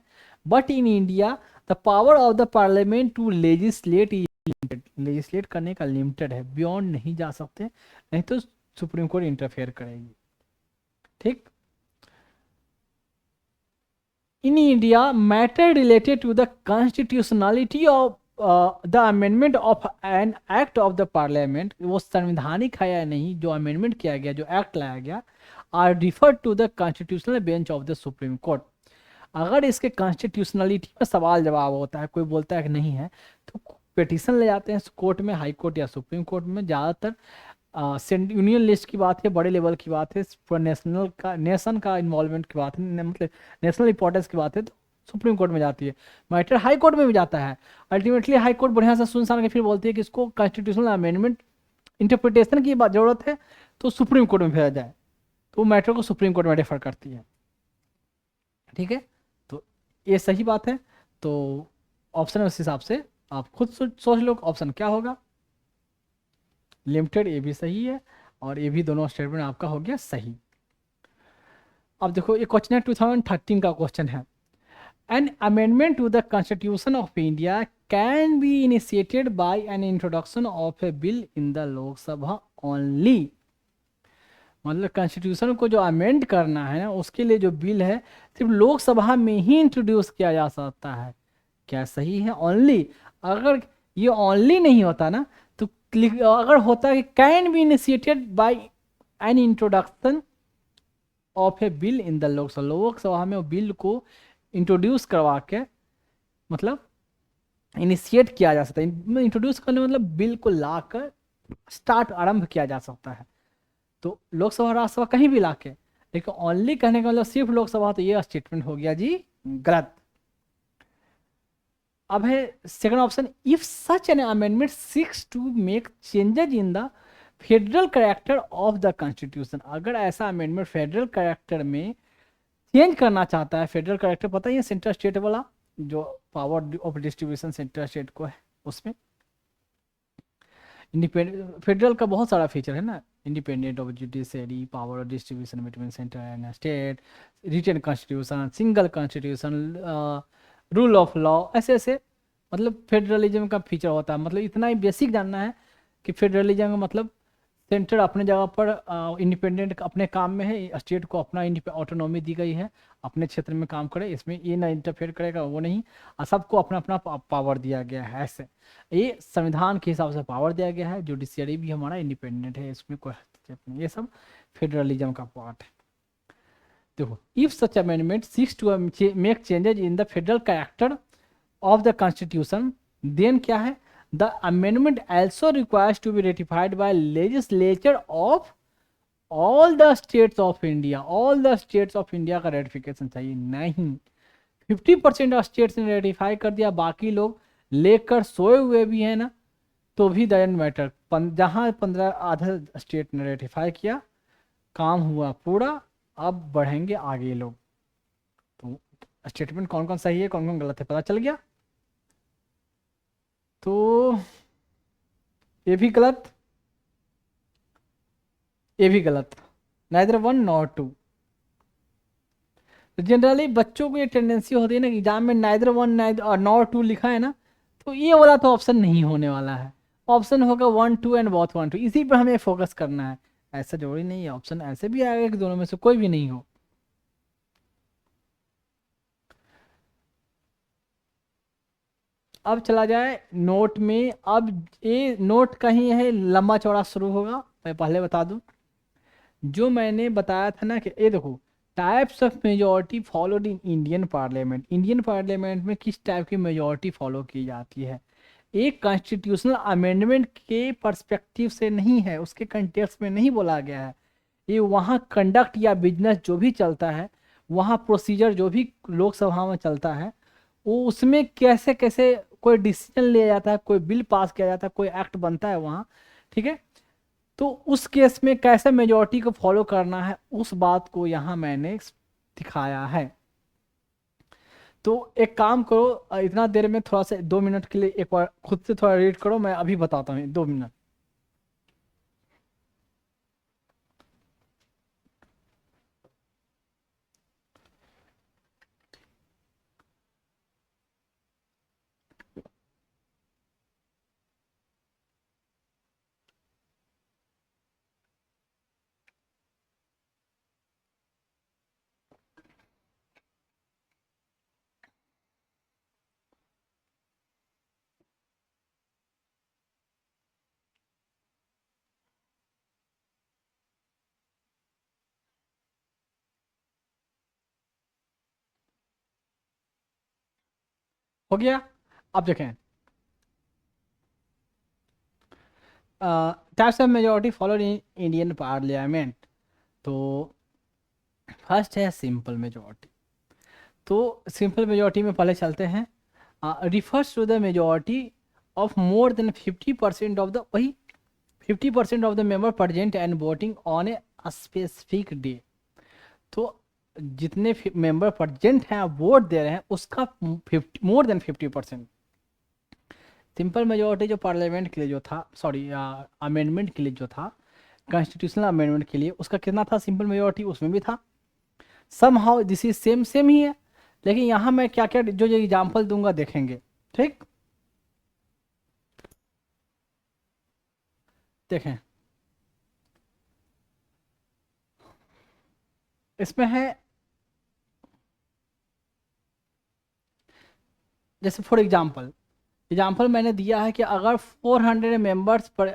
S1: But in India the power of the parliament to legislate is limited, legislate करने का लिमिटेड है, बियॉन्ड नहीं जा सकते, नहीं तो सुप्रीम कोर्ट इंटरफेयर करेगी, ठीक। in India, matter related to the constitutionality of the amendment of an act of the parliament, वो संवैधानिक है या नहीं, जो अमेंडमेंट किया गया, जो एक्ट लाया गया, are referred to the constitutional bench of the supreme court. अगर इसके कॉन्स्टिट्यूशनलिटी में सवाल जवाब होता है, कोई बोलता है कि नहीं है, तो पिटीशन ले जाते हैं कोर्ट में, हाई कोर्ट या सुप्रीम कोर्ट में। ज़्यादातर यूनियन लिस्ट की बात है, बड़े लेवल की बात है, नेशनल का, नेशन का इन्वॉल्वमेंट की बात है, मतलब नेशनल इंपॉर्टेंस की बात है, तो सुप्रीम कोर्ट में जाती है। मैटर हाई कोर्ट में भी जाता है। अल्टीमेटली हाई कोर्ट बढ़िया से सुन के फिर बोलती है कि इसको कॉन्स्टिट्यूशनल अमेंडमेंट इंटरप्रिटेशन की जरूरत है तो सुप्रीम कोर्ट में भेजा जाए, तो मैटर को सुप्रीम कोर्ट में रेफर करती है। ठीक है, तो ये सही बात है। तो ऑप्शन उस हिसाब से आप खुद सोच लो ऑप्शन क्या होगा। लिमिटेड, ये भी सही है, और ये भी दोनों स्टेटमेंट आपका हो गया सही। अब देखो ये क्वेश्चन है 2013 का क्वेश्चन है। An amendment to the constitution of India can be initiated by an introduction of a bill in the Lok Sabha only. मतलब कॉन्स्टिट्यूशन को जो अमेंड करना है ना, उसके लिए जो बिल है सिर्फ लोकसभा में ही इंट्रोड्यूस किया जा सकता है। क्या सही है? ओनली। अगर ये ओनली नहीं होता ना, तो अगर होता कि can be initiated by an introduction of a bill in the Lok Sabha, Lok Sabha में वो बिल को इंट्रोड्यूस करवा के, मतलब इनिशिएट किया जा सकता है। इंट्रोड्यूस करने मतलब बिल को लाकर स्टार्ट, आरंभ किया जा सकता है। तो लोकसभा राज्यसभा कहीं भी लाके, लेकिन ओनली कहने का मतलब सिर्फ लोकसभा, तो ये स्टेटमेंट हो गया जी गलत। अब है second option, if such an amendment seeks to make changes in the federal character of the constitution. अगर ऐसा अमेंडमेंट फेडरल कैरेक्टर में चेंज करना चाहता है, फेडरल कैरेक्टर पता ही है, सेंट्रल स्टेट वाला, जो power of distribution central state को है, उसमें इंडिपेंडेंट फेडरल का बहुत सारा फीचर है ना, independent of judiciary, power of distribution between centre and state, written constitution, single constitution, rule of law, ऐसे ऐसे, मतलब फेडरलिज्म का फीचर होता है। मतलब इतना ही बेसिक जानना है कि फेडरलिज्म का मतलब सेंटर अपने जगह पर इंडिपेंडेंट अपने काम में है, स्टेट को अपना ऑटोनॉमी दी गई है, अपने क्षेत्र में काम करे, इसमें ये ना इंटरफेयर करेगा, वो नहीं, और सबको अपना अपना पावर दिया गया है। ऐसे ये संविधान के हिसाब से पावर दिया गया है, जुडिशियरी भी हमारा इंडिपेंडेंट है, इसमें कोई हस्तक्षेप नहीं। ये सब फेडरलिज्म का पार्ट है। देखो, if such amendment seeks to make changes in the federal character of the constitution, then क्या है, the amendment also requires to be ratified by legislature of all the states of India। all the states of India का रेटिफिकेशन चाहिए, नहीं 50% ऑफ स्टेट्स ने रेटिफाई कर दिया, बाकी लोग लेकर सोए हुए भी है ना, तो भी डजंट मैटर। जहां 15 आधा स्टेट ने रेटिफाई किया, काम हुआ पूरा, अब बढ़ेंगे आगे लोग। तो स्टेटमेंट कौन कौन सही है कौन कौन गलत है पता चल गया। तो ये भी गलत, ये भी गलत, नाइदर वन नॉर टू। तो जनरली बच्चों को ये टेंडेंसी होती है ना कि एग्जाम में नाइदर वन नाइदर और नॉर टू लिखा है ना, तो ये वाला तो ऑप्शन नहीं होने वाला है, ऑप्शन होगा one two and both one two, इसी पर हमें फोकस करना है। ऐसा जरूरी नहीं है, ऑप्शन ऐसे भी आएगा कि दोनों में से कोई भी नहीं हो। अब चला जाए नोट में। अब ये नोट कहीं है लंबा चौड़ा शुरू होगा, मैं पहले बता दूं, जो मैंने बताया था ना कि ये देखो, types of majority followed in Indian parliament. Indian parliament में किस टाइप की मेजोरिटी फॉलो की जाती है, एक कॉन्स्टिट्यूशनल अमेंडमेंट के पर्सपेक्टिव से नहीं है, उसके कंटेक्स्ट में नहीं बोला गया है। ये वहाँ कंडक्ट या बिजनेस जो भी चलता है, वहाँ प्रोसीजर जो भी लोकसभा में चलता है, वो उसमें कैसे कैसे कोई डिसीजन लिया जाता है, कोई बिल पास किया जाता है, कोई एक्ट बनता है वहाँ। ठीक है, तो उस केस में कैसे मेजोरिटी को फॉलो करना है, उस बात को यहाँ मैंने दिखाया है। तो एक काम करो, इतना देर में थोड़ा सा 2 मिनट के लिए एक बार खुद से थोड़ा रीड करो, मैं अभी बताता हूँ 2 मिनट। हो गया? अब देखें, types of majority followed in Indian parliament. तो फर्स्ट है सिंपल मेजोरिटी। तो सिंपल मेजोरिटी में पहले चलते हैं। Refers to the majority of more than 50% of the, वही 50% of the member present and voting on a specific day. तो जितने मेंबर प्रेजेंट हैं वोट दे रहे हैं उसका 50 मोर देन 50%। सिंपल मेजोरिटी जो पार्लियामेंट के लिए जो था, सॉरी अमेंडमेंट के लिए जो था, कॉन्स्टिट्यूशनल अमेंडमेंट के लिए उसका कितना था सिंपल मेजोरिटी, उसमें भी था। Somehow this is same same ही है, लेकिन यहाँ मैं क्या क्या जो एग्जाम्पल दूंगा देखेंगे। ठीक, देखें इसमें है, जैसे फॉर एग्जाम्पल मैंने दिया है कि अगर 400 मेंबर्स पर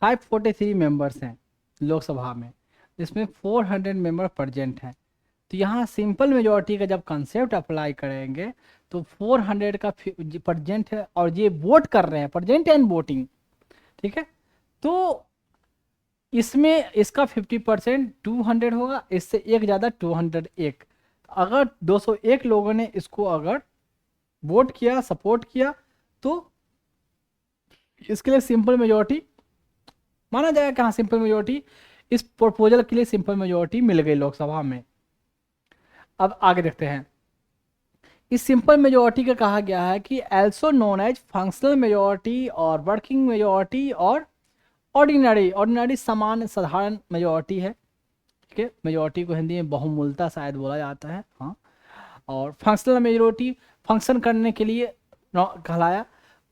S1: 543 मेंबर्स हैं लोकसभा में, जिसमें 400 मेंबर प्रेजेंट हैं, तो यहाँ सिंपल मेजोरिटी का जब कंसेप्ट अप्लाई करेंगे तो 400 का प्रेजेंट है और ये वोट कर रहे हैं, प्रेजेंट एंड वोटिंग, ठीक है। तो इसमें इसका 50% 200 होगा, इससे एक ज़्यादा 201। अगर 201 लोगों ने इसको अगर वोट किया, सपोर्ट किया, तो इसके लिए सिंपल मेजोरिटी माना जाएगा। कहाँ सिंपल मेजोरिटी, इस प्रपोजल के लिए सिंपल मेजोरिटी मिल गई लोकसभा में। अब आगे देखते हैं। इस सिंपल मेजोरिटी का कहा गया है कि also known as functional majority और वर्किंग मेजोरिटी और ऑर्डिनरी समान साधारण मेजोरिटी है। ठीक है, मेजोरिटी को हिंदी में बहुमूलता शायद बोला जाता है, हाँ। और फंक्शनल मेजोरिटी फंक्शन करने के लिए कहलाया।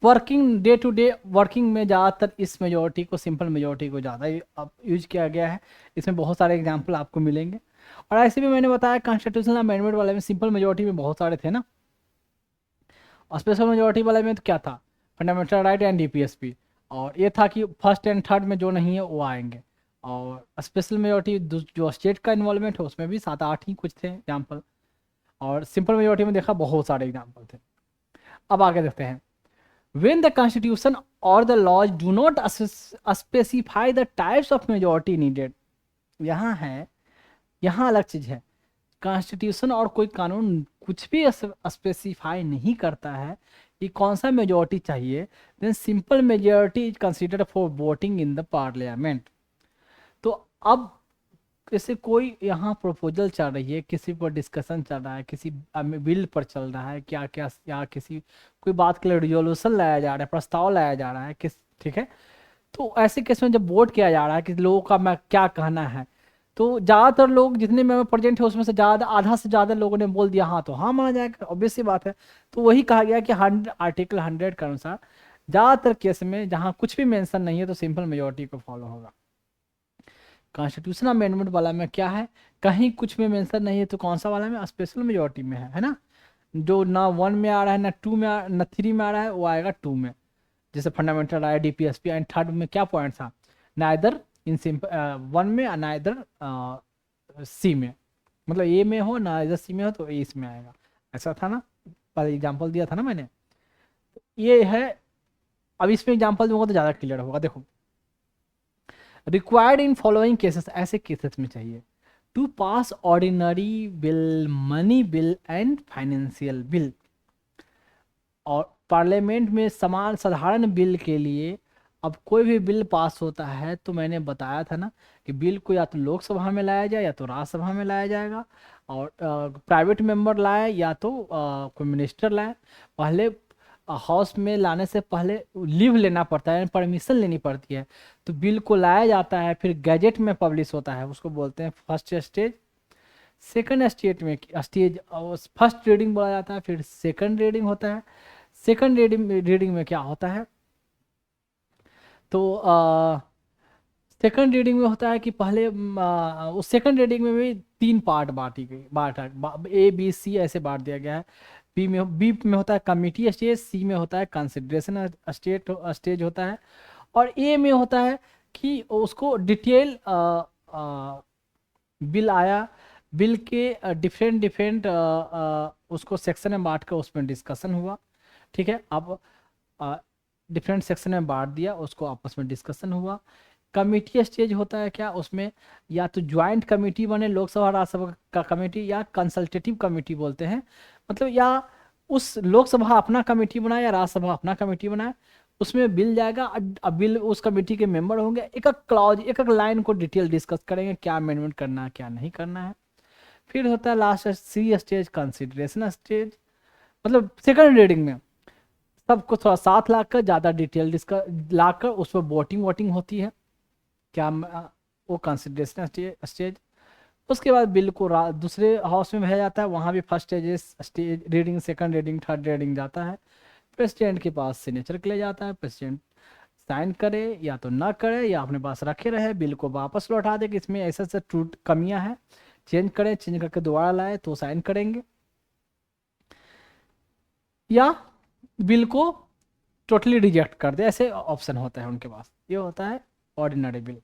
S1: Working day to day working में ज़्यादातर इस मेजोरिटी को, सिंपल मेजोरिटी को ज़्यादा यूज किया गया है। इसमें बहुत सारे एग्जाम्पल आपको मिलेंगे। और ऐसे भी मैंने बताया कॉन्स्टिट्यूशनल अमेंडमेंट वाले में सिंपल मेजोरिटी में बहुत सारे थे ना, और स्पेशल मेजोरिटी वाले में तो क्या था, फंडामेंटल राइट एंड डीपीएसपी। और ये था कि फर्स्ट एंड थर्ड में जो नहीं है वो आएंगे। और स्पेशल मेजोरिटी जो स्टेट का इन्वॉल्वमेंट है उसमें भी 7-8 ही कुछ थे एग्जाम्पल। और सिंपल मेजोरिटी में देखा बहुत सारे एग्जाम्पल थे। अब आगे देखते हैं। When the constitution or the laws do not specify the types of majority needed, यहाँ है, यहाँ अलग चीज है। कॉन्स्टिट्यूशन और कोई कानून कुछ भी स्पेसिफाई नहीं करता है कि कौन सा मेजोरिटी चाहिए, then simple majority is considered for voting in the parliament. तो अब जैसे कोई यहाँ प्रपोजल चल रही है, किसी पर डिस्कशन चल रहा है, किसी बिल पर चल रहा है, क्या क्या या किसी कोई बात के लिए रिजोल्यूशन लाया जा रहा है, प्रस्ताव लाया जा रहा है किस, ठीक है। तो ऐसे केस में जब वोट किया जा रहा है कि लोगों का मैं क्या कहना है, तो ज़्यादातर लोग जितने में प्रेजेंट है उसमें से ज़्यादा, आधा से ज़्यादा लोगों ने बोल दिया हाँ, तो हाँ माना जाएगा, ऑब्वियस सी बात है। तो वही कहा गया कि आर्टिकल 100 के अनुसार ज़्यादातर केस में जहाँ कुछ भी मेंशन नहीं है तो सिंपल मेजोरिटी को फॉलो होगा। कॉन्स्टिट्यूशन अमेंडमेंट वाला में क्या है, कहीं कुछ में मेंशन नहीं है तो कौन सा वाला में, स्पेशल मेजोरिटी में है ना। जो ना 1 में आ रहा है, ना 2 में ना 3 में आ रहा है, वो आएगा 2 में। जैसे fundamental right, DPSP and third में क्या पॉइंट था, नाइदर इन सिंपल 1 में, नाइदर सी में, मतलब ए में हो ना इधर सी में हो तो ए इसमें आएगा, ऐसा था ना, पहले एग्जाम्पल दिया था ना मैंने। ये है। अब इसमें एग्जाम्पल दूंगा तो ज़्यादा क्लियर होगा। देखो, रिक्वायर्ड इन फॉलोइंग केसेस, ऐसे केसेस में चाहिए to pass ordinary bill, money bill and financial bill. और पार्लियामेंट में समान साधारण बिल के लिए अब कोई भी बिल पास होता है तो मैंने बताया था ना कि बिल को या तो लोकसभा में लाया जाए या तो राज्यसभा में लाया जाएगा। और प्राइवेट मेंबर लाए या तो कोई मिनिस्टर लाए। पहले हाउस में लाने से पहले लीव लेना पड़ता है, परमिशन लेनी पड़ती है। तो बिल को लाया जाता है, फिर गैजेट में पब्लिश होता है, उसको बोलते हैं फर्स्ट स्टेज। सेकंड स्टेज में फर्स्ट रीडिंग बोला जाता है, फिर सेकंड रीडिंग होता है। सेकंड रीडिंग में क्या होता है, तो सेकंड रीडिंग में होता है कि पहले उस सेकंड रीडिंग में भी 3 पार्ट बांटी गई, ए बी सी ऐसे बांट दिया गया है। बी में होता है कमिटी स्टेज, सी में होता है कंसिडरेशन स्टेज होता है, और ए में होता है कि उसको डिटेल बिल आया, बिल के डिफरेंट उसको सेक्शन में बांट कर उसमें डिस्कशन हुआ। ठीक है। अब डिफरेंट सेक्शन में बांट दिया, उसको आपस में डिस्कशन हुआ। कमेटी स्टेज होता है क्या, उसमें या तो ज्वाइंट कमेटी बने लोकसभा राज्यसभा का कमेटी, या कंसल्टेटिव कमेटी बोलते हैं, मतलब या उस लोकसभा अपना कमेटी बनाए या राज्यसभा अपना कमेटी बनाए, उसमें बिल जाएगा। अब बिल उस कमेटी के मेंबर होंगे, एक एक क्लॉज एक एक लाइन को डिटेल डिस्कस करेंगे, क्या अमेंडमेंट करना है क्या नहीं करना है। फिर होता है last see stage, consideration stage, मतलब सेकंड रीडिंग में सबको थोड़ा साथ लाकर ज़्यादा डिटेल डिस्कस लाकर उस पर वोटिंग वोटिंग होती है, क्या वो कंसिडरेशन स्टेज। उसके बाद बिल को दूसरे हाउस में भेजा जाता है, वहाँ भी first stage reading, second reading, third reading जाता है। प्रेसिडेंट के पास सिग्नेचर के लिए जाता है, प्रेसिडेंट साइन करे या तो ना करे या अपने पास रखे रहे, बिल को वापस लौटा दे कि इसमें ऐसे ऐसे टूट कमियां हैं, चेंज करें, चेंज करके दोबारा लाए तो साइन करेंगे, या बिल को टोटली रिजेक्ट कर दे, ऐसे ऑप्शन होता है उनके पास। ये होता है ordinary bill.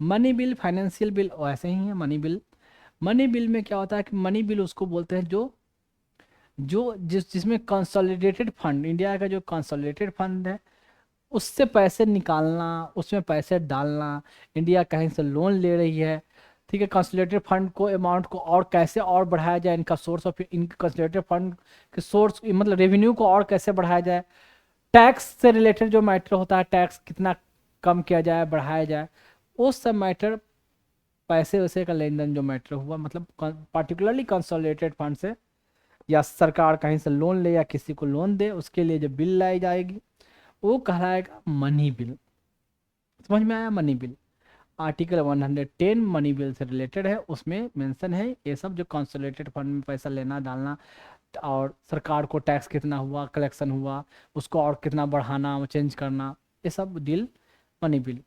S1: Money bill, financial bill ऐसे ही है। मनी बिल, मनी बिल में क्या होता है कि मनी बिल उसको बोलते हैं जो जो जिसमें कंसोलिडेटेड फंड, इंडिया का जो कंसोलिडेटेड फंड है उससे पैसे निकालना, उसमें पैसे डालना, इंडिया कहीं से लोन ले रही है, ठीक है, कंसोलिडेटेड फंड को अमाउंट को और कैसे और बढ़ाया जाए, इनका source of in consolidated fund के सोर्स मतलब रेवेन्यू को और कैसे बढ़ाया जाए, टैक्स से रिलेटेड जो मैटर होता है, टैक्स कितना कम किया जाए बढ़ाया जाए, वो सब मैटर, पैसे वैसे का लेन देन जो मैटर हुआ, मतलब पर्टिकुलरली कंसोलिडेटेड फंड से, या सरकार कहीं से लोन ले या किसी को लोन दे, उसके लिए जो बिल लाई जाएगी वो कहलाएगा मनी बिल। समझ में आया? Money bill article 110 money bill से रिलेटेड है, उसमें मेंशन है ये सब जो कंसोलिडेटेड फंड में पैसा लेना डालना, और सरकार को टैक्स कितना हुआ, कलेक्शन हुआ, उसको और कितना बढ़ाना चेंज करना, ये सब deal money bill.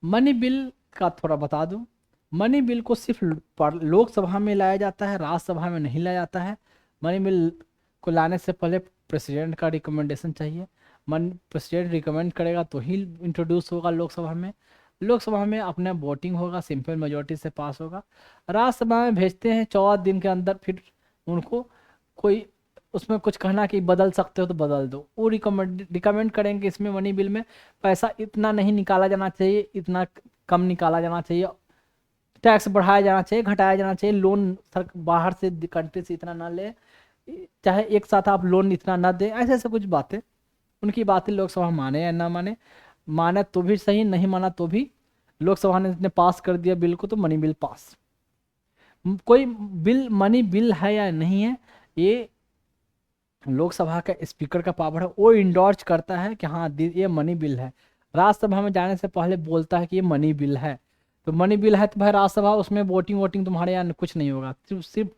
S1: Money bill का थोड़ा बता दूं, मनी बिल को सिर्फ लोकसभा में लाया जाता है, राज्यसभा में नहीं लाया जाता है। मनी बिल को लाने से पहले प्रेसिडेंट का रिकमेंडेशन चाहिए, प्रेसिडेंट रिकमेंड करेगा तो ही इंट्रोड्यूस होगा लोकसभा में। लोकसभा में अपने वोटिंग होगा, सिंपल मेजोरिटी से पास होगा। राज्यसभा में भेजते हैं 14 दिन के अंदर, फिर उनको कोई उसमें कुछ कहना कि बदल सकते हो तो बदल दो, वो रिकमेंड करेंगे इसमें मनी बिल में पैसा इतना नहीं निकाला जाना चाहिए, इतना कम निकाला जाना चाहिए, टैक्स बढ़ाया जाना चाहिए, घटाया जाना चाहिए, लोन सर बाहर से कंट्री से इतना ना ले, चाहे एक साथ आप लोन इतना ना दें, ऐसे ऐसे कुछ बातें। उनकी बातें लोकसभा माने या ना माने, माने तो भी सही, नहीं माना तो भी लोकसभा ने पास कर दिया बिल को तो मनी बिल पास। कोई बिल मनी बिल है या नहीं है, ये लोकसभा का स्पीकर का पावर है, वो इंडोर्स करता है कि हाँ ये मनी बिल है। राज्यसभा में जाने से पहले बोलता है कि ये मनी बिल है, तो मनी बिल है तो भाई राज्यसभा उसमें वोटिंग वोटिंग तुम्हारे यहाँ कुछ नहीं होगा, सिर्फ सिर्फ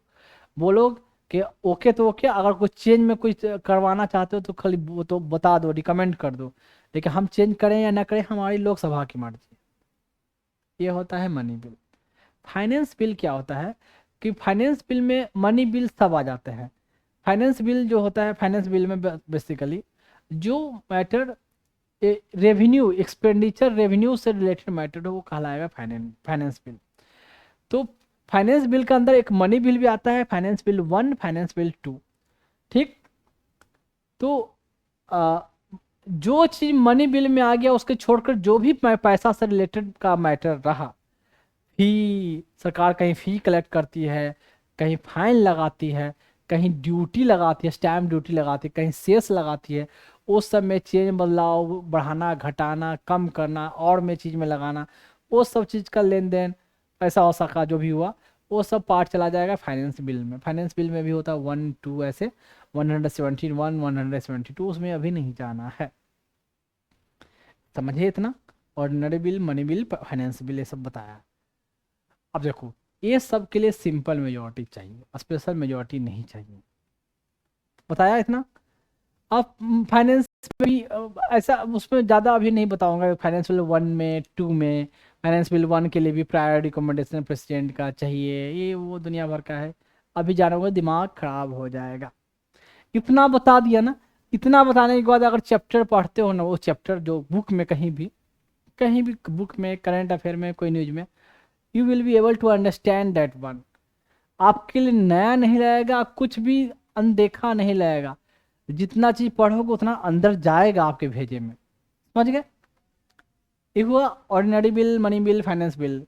S1: बोलो कि ओके तो ओके, अगर कुछ चेंज में कुछ करवाना चाहते हो तो खाली वो तो बता दो, रिकमेंड कर दो, लेकिन हम चेंज करें या ना करें हमारी लोकसभा की मर्जी। ये होता है मनी बिल। फाइनेंस बिल क्या होता है कि फाइनेंस बिल में मनी बिल सब आ जाते हैं। फाइनेंस बिल जो होता है, फाइनेंस बिल में बेसिकली जो मैटर रेवेन्यू एक्सपेंडिचर रेवेन्यू से रिलेटेड मैटर हो वो कहलाएगा फाइनेंस बिल। तो फाइनेंस बिल के अंदर एक मनी बिल भी आता है, फाइनेंस बिल 1, फाइनेंस बिल 2, ठीक। तो जो चीज मनी बिल में आ गया उसके छोड़कर जो भी पैसा से रिलेटेड का मैटर रहा, फी, सरकार कहीं फी कलेक्ट करती है, कहीं फाइन लगाती है, कहीं ड्यूटी लगाती है, स्टैम्प ड्यूटी लगाती है, कहीं सेस लगाती है, उस सब में चेंज बदलाव बढ़ाना घटाना कम करना और में चीज़ में लगाना, वो सब चीज़ का लेन देन पैसा वैसा का जो भी हुआ वो सब पार्ट चला जाएगा फाइनेंस बिल में। फाइनेंस बिल में भी होता है 1, 2 ऐसे, 171, 172 उसमें अभी नहीं जाना है, समझिए इतना। Ordinary bill, money bill, finance bill, ये सब बताया। अब देखो ये सब के लिए सिंपल मेजोरिटी चाहिए, स्पेशल मेजोरिटी नहीं चाहिए, बताया इतना। अब फाइनेंस भी ऐसा उसमें ज़्यादा अभी नहीं बताऊंगा, फाइनेंस बिल 1 में 2 में, फाइनेंस बिल 1 के लिए भी प्रायर रिकमेंडेशन प्रेसिडेंट का चाहिए, ये वो दुनिया भर का है, अभी जानोगे दिमाग खराब हो जाएगा। इतना बता दिया ना, इतना बताने के बाद अगर चैप्टर पढ़ते हो ना, वो चैप्टर जो बुक में कहीं भी बुक में, करंट अफेयर में, कोई न्यूज में, you will be able to understand that one. आपके लिए नया नहीं लगेगा, कुछ भी अनदेखा नहीं लगेगा, जितना चीज पढ़ोगे उतना अंदर जाएगा आपके भेजे में, समझ गए। एक हुआ ordinary bill, money bill, finance bill.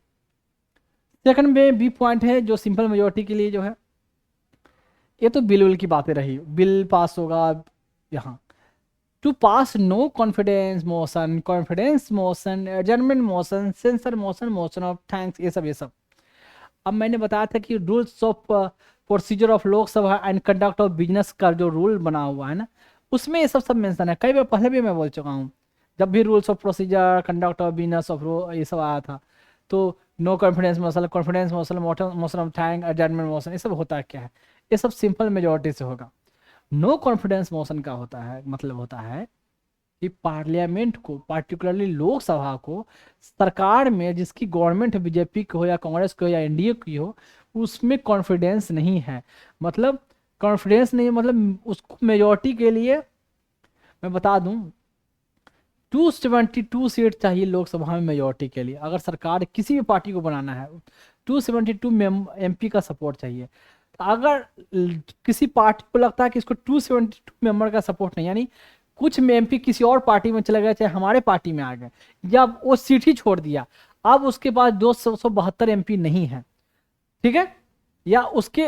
S1: Second में बी पॉइंट है जो सिंपल मेजोरिटी के लिए जो है, ये तो बिल विल की बातें रही, बिल पास होगा यहाँ। To pass no confidence motion, confidence motion, adjournment motion, censure motion, motion of thanks, ये सब। अब मैंने बताया था कि rules of procedure of Lok Sabha and conduct of business का जो रूल बना हुआ है ना, उसमें ये सब मेंशन है। कई बार पहले भी मैं बोल चुका हूँ, जब भी rules of procedure, conduct of business of ये सब आया था, तो no confidence motion, confidence motion, motion of thank, adjournment motion, ये सब होता है क्या है, ये सब सिंपल मेजोरिटी से होगा। नो कॉन्फिडेंस मोशन का होता है, मतलब होता है कि पार्लियामेंट को, पार्टिकुलरली लोकसभा को, सरकार में जिसकी गवर्नमेंट बीजेपी की हो या कांग्रेस की हो या एनडीए की हो, उसमें कॉन्फिडेंस नहीं है। मतलब कॉन्फिडेंस नहीं, मतलब उसको मेजोरिटी के लिए मैं बता दूं 272 सीट चाहिए लोकसभा में मेजोरिटी के लिए। अगर सरकार किसी भी पार्टी को बनाना है 272 एमपी का सपोर्ट चाहिए। तो अगर किसी पार्टी को लगता है कि इसको 272 मेंबर का सपोर्ट नहीं, यानी कुछ में एमपी किसी और पार्टी में चले गए, चाहे हमारे पार्टी में आ गए, या वो सीट ही छोड़ दिया, अब उसके पास 272 एमपी नहीं है, ठीक है, या उसके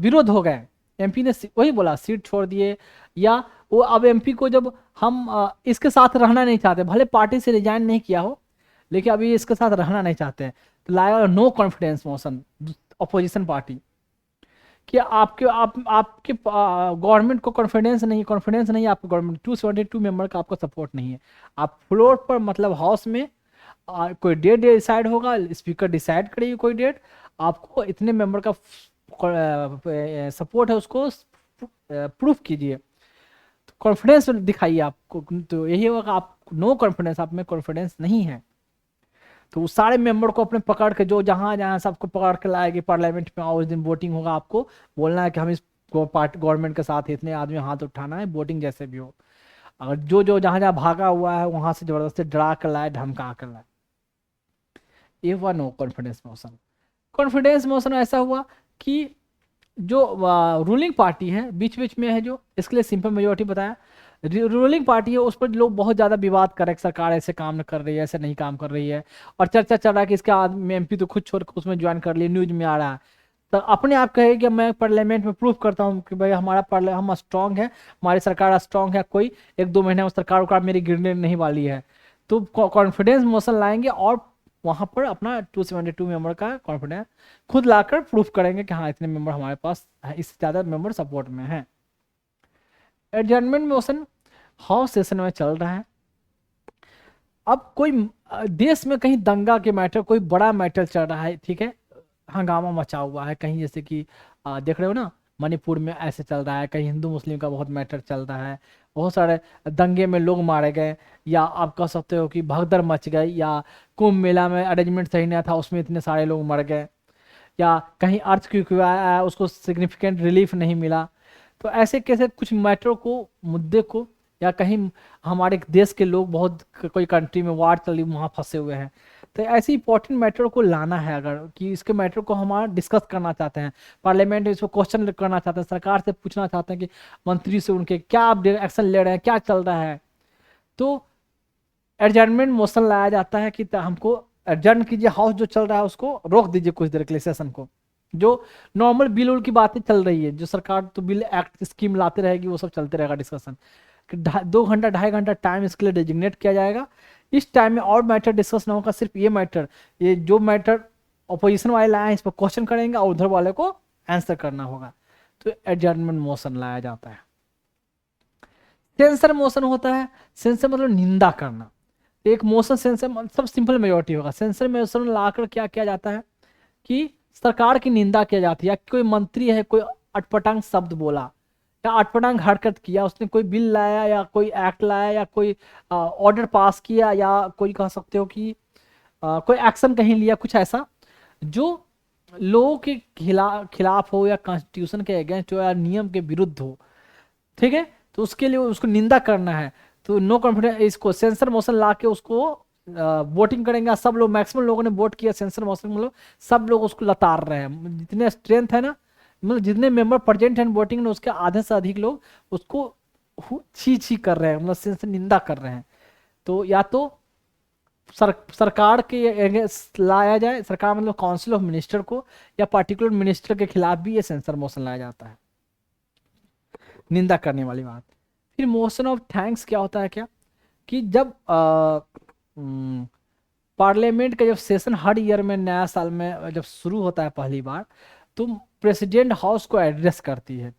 S1: विरोध हो गए, एमपी ने वही बोला सीट छोड़ दिए, या वो अब एमपी को जब हम इसके साथ रहना नहीं चाहते, भले पार्टी से रिजाइन नहीं किया हो, लेकिन अभी इसके साथ रहना नहीं चाहते हैं, तो लाएगा no confidence motion opposition party कि आपके गवर्नमेंट को कॉन्फिडेंस नहीं आपको गवर्नमेंट 272 मेंबर का आपको सपोर्ट नहीं है। आप फ्लोर पर, मतलब हाउस में कोई डेट डिसाइड होगा, स्पीकर डिसाइड करेगी कोई डेट, आपको इतने मेंबर का सपोर्ट है, उसको प्रूफ कीजिए, तो कॉन्फिडेंस दिखाइए आपको। तो यही होगा, आप नो कॉन्फिडेंस, आप में कॉन्फिडेंस नहीं है, तो उस सारे मेंबर को अपने पकड़ के, जो जहां जहां सबको पकड़ के लाएगी पार्लियामेंट में, और उस दिन वोटिंग होगा, आपको बोलना है कि हम इस गवर्नमेंट के साथ इतने आदमी हाथ उठाना है, वोटिंग जैसे भी हो। अगर जो जो जहां जहां भागा हुआ है वहां से जबरदस्ती डरा कर लाए, धमका कर लाए, ये हुआ no confidence motion. Confidence motion ऐसा हुआ कि जो रूलिंग पार्टी है बीच बीच में है, जो इसके लिए सिंपल मेजोरिटी बताया, रूलिंग पार्टी है, उस पर लोग बहुत ज़्यादा विवाद कर रहे हैं, सरकार ऐसे काम न कर रही है, ऐसे नहीं काम कर रही है, और चर्चा चल रहा है कि इसके आदमी एमपी तो खुद छोड़ उसमें ज्वाइन कर लिए, न्यूज में आ रहा है। तो अपने आप कहे कि मैं पार्लियामेंट में प्रूफ करता हूँ कि भाई हमारा हम स्ट्रांग है, हमारी सरकार स्ट्रांग है, कोई 1-2 महीने में सरकार उकार मेरी गिरने नहीं वाली है। तो कॉन्फिडेंस मोशन लाएंगे और वहां पर अपना 272 मेंबर का कॉन्फिडेंस खुद लाकर प्रूफ करेंगे कि हाँ इतने मेंबर हमारे पास है, इससे ज़्यादा मेंबर सपोर्ट में है। एडजर्नमेंट मोशन हाउस सेशन में चल रहा है, अब कोई देश में कहीं दंगा के मैटर, कोई बड़ा मैटर चल रहा है, ठीक है, हंगामा मचा हुआ है कहीं, जैसे कि देख रहे हो ना मणिपुर में ऐसे चल रहा है, कहीं हिंदू मुस्लिम का बहुत मैटर चल रहा है, बहुत सारे दंगे में लोग मारे गए, या आप कह सकते हो कि भगदड़ मच गई, या कुंभ मेला में अरेंजमेंट सही नहीं था, उसमें इतने सारे लोग मर गए, या कहीं अर्थक्वेक आया उसको सिग्निफिकेंट रिलीफ नहीं मिला। तो ऐसे कैसे कुछ मैटर को, मुद्दे को, या कहीं हमारे देश के लोग बहुत कोई कंट्री में वार चल रही वहाँ फंसे हुए हैं, तो ऐसे इंपॉर्टेंट मैटर को लाना है, अगर कि इसके मैटर को हमारा डिस्कस करना चाहते हैं, पार्लियामेंट में इसको क्वेश्चन करना चाहते हैं, सरकार से पूछना चाहते हैं कि मंत्री से उनके क्या आप एक्शन ले रहे हैं, क्या चल रहा है, तो एडजर्नमेंट मोशन लाया जाता है कि हमको एडजर्न कीजिए, हाउस जो चल रहा है उसको रोक दीजिए कुछ देर के लिए सेशन को। जो नॉर्मल बिल उल की बातें चल रही है, जो सरकार तो बिल एक्ट स्कीम लाते रहेगी, वो सब चलते रहेगा डिस्कशन, 2 घंटा 2.5 घंटा टाइम इसके लिए डेजिग्नेट किया जाएगा। इस टाइम में और मैटर डिस्कस ना होगा, सिर्फ ये मैटर, ये जो मैटर अपोजिशन वाले लाए हैं इस पर क्वेश्चन करेंगे और उधर वाले को आंसर करना होगा, तो एडजर्नमेंट मोशन लाया जाता है। सेंसर मोशन होता है, सेंसर मतलब निंदा करना, एक मोशन सेंसर सब सिंपल मेजोरिटी होगा, सेंसर मोशन लाकर क्या किया जाता है कि सरकार की निंदा की जाती है, कोई मंत्री है कोई अटपटांग शब्द बोला या अटपटांग हरकत किया, उसने कोई बिल लाया या कोई एक्ट लाया या कोई ऑर्डर पास किया, या कोई कह सकते हो कि कोई एक्शन कहीं लिया, कुछ ऐसा जो लोगों के खिलाफ हो, या कॉन्स्टिट्यूशन के अगेंस्ट हो, या नियम के विरुद्ध हो, ठीक है, तो उसके लिए उसको निंदा करना है, तो नो कॉन्फिडेंस, इसको सेंसर मोशन ला के उसको वोटिंग करेंगे, सब लोग, मैक्सिमम लोगों ने वोट किया सेंसर मोशन, मतलब सब लोग उसको लताड़ रहे हैं, जितने स्ट्रेंथ है ना, मतलब जितने मेंबर प्रेजेंट हैं वोटिंग में उसके आधे से अधिक लोग उसको छी छी कर रहे हैं, मतलब से निंदा कर रहे हैं, तो या तो सरकार के against लाया जाए, सरकार मतलब काउंसिल ऑफ मिनिस्टर को, या पार्टिकुलर मिनिस्टर के खिलाफ भी ये सेंसर मोशन लाया जाता है, निंदा करने वाली बात। फिर मोशन ऑफ थैंक्स क्या होता है, क्या कि जब पार्लियामेंट का जब सेशन हर ईयर में, नया साल में जब शुरू होता है पहली बार, तो प्रेसिडेंट हाउस को एड्रेस करती है।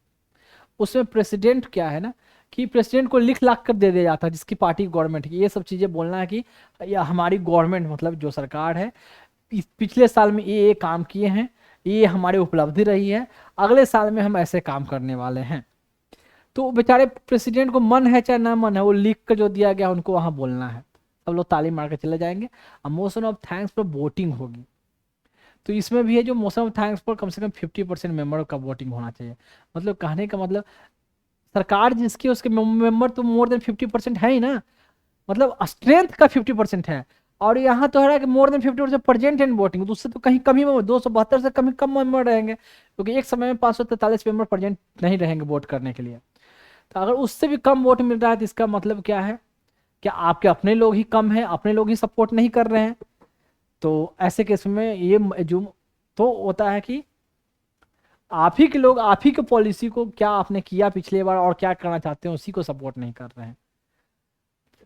S1: उसमें प्रेसिडेंट क्या है ना, कि प्रेसिडेंट को लिख लाख कर दे दिया जाता है जिसकी पार्टी गवर्नमेंट की, ये सब चीज़ें बोलना है कि या हमारी गवर्नमेंट मतलब जो सरकार है, पिछले साल में ये काम किए हैं, ये हमारी उपलब्धि रही है, अगले साल में हम ऐसे काम करने वाले हैं। तो बेचारे प्रेसिडेंट को मन है चाहे ना मन है, वो लिख कर जो दिया गया उनको वहां बोलना है, सब लोग ताली मार के चले जाएंगे। अब मोशन ऑफ थैंक्स पर वोटिंग होगी, तो इसमें भी है जो मोशन ऑफ थैंक्स पर कम से कम 50% मेंबर का वोटिंग होना चाहिए। मतलब कहने का मतलब, सरकार जिसकी उसके मेंबर तो मोर देन 50% है ही ना, मतलब स्ट्रेंथ का 50% है। और यहाँ तो है कि मोर देन 50% प्रेजेंट इन वोटिंग, तो उससे तो कहीं कम ही में 272 से कहीं कम मेंबर रहेंगे, क्योंकि एक समय में 543 मेंबर प्रेजेंट नहीं रहेंगे वोट करने के लिए। तो अगर उससे भी कम वोट मिल रहा है तो इसका मतलब क्या है, क्या आपके अपने लोग ही कम हैं, अपने लोग ही सपोर्ट नहीं कर रहे हैं। तो ऐसे केस में ये जो तो होता है कि आप ही के लोग आप ही के पॉलिसी को, क्या आपने किया पिछले बार और क्या करना चाहते हैं, उसी को सपोर्ट नहीं कर रहे हैं,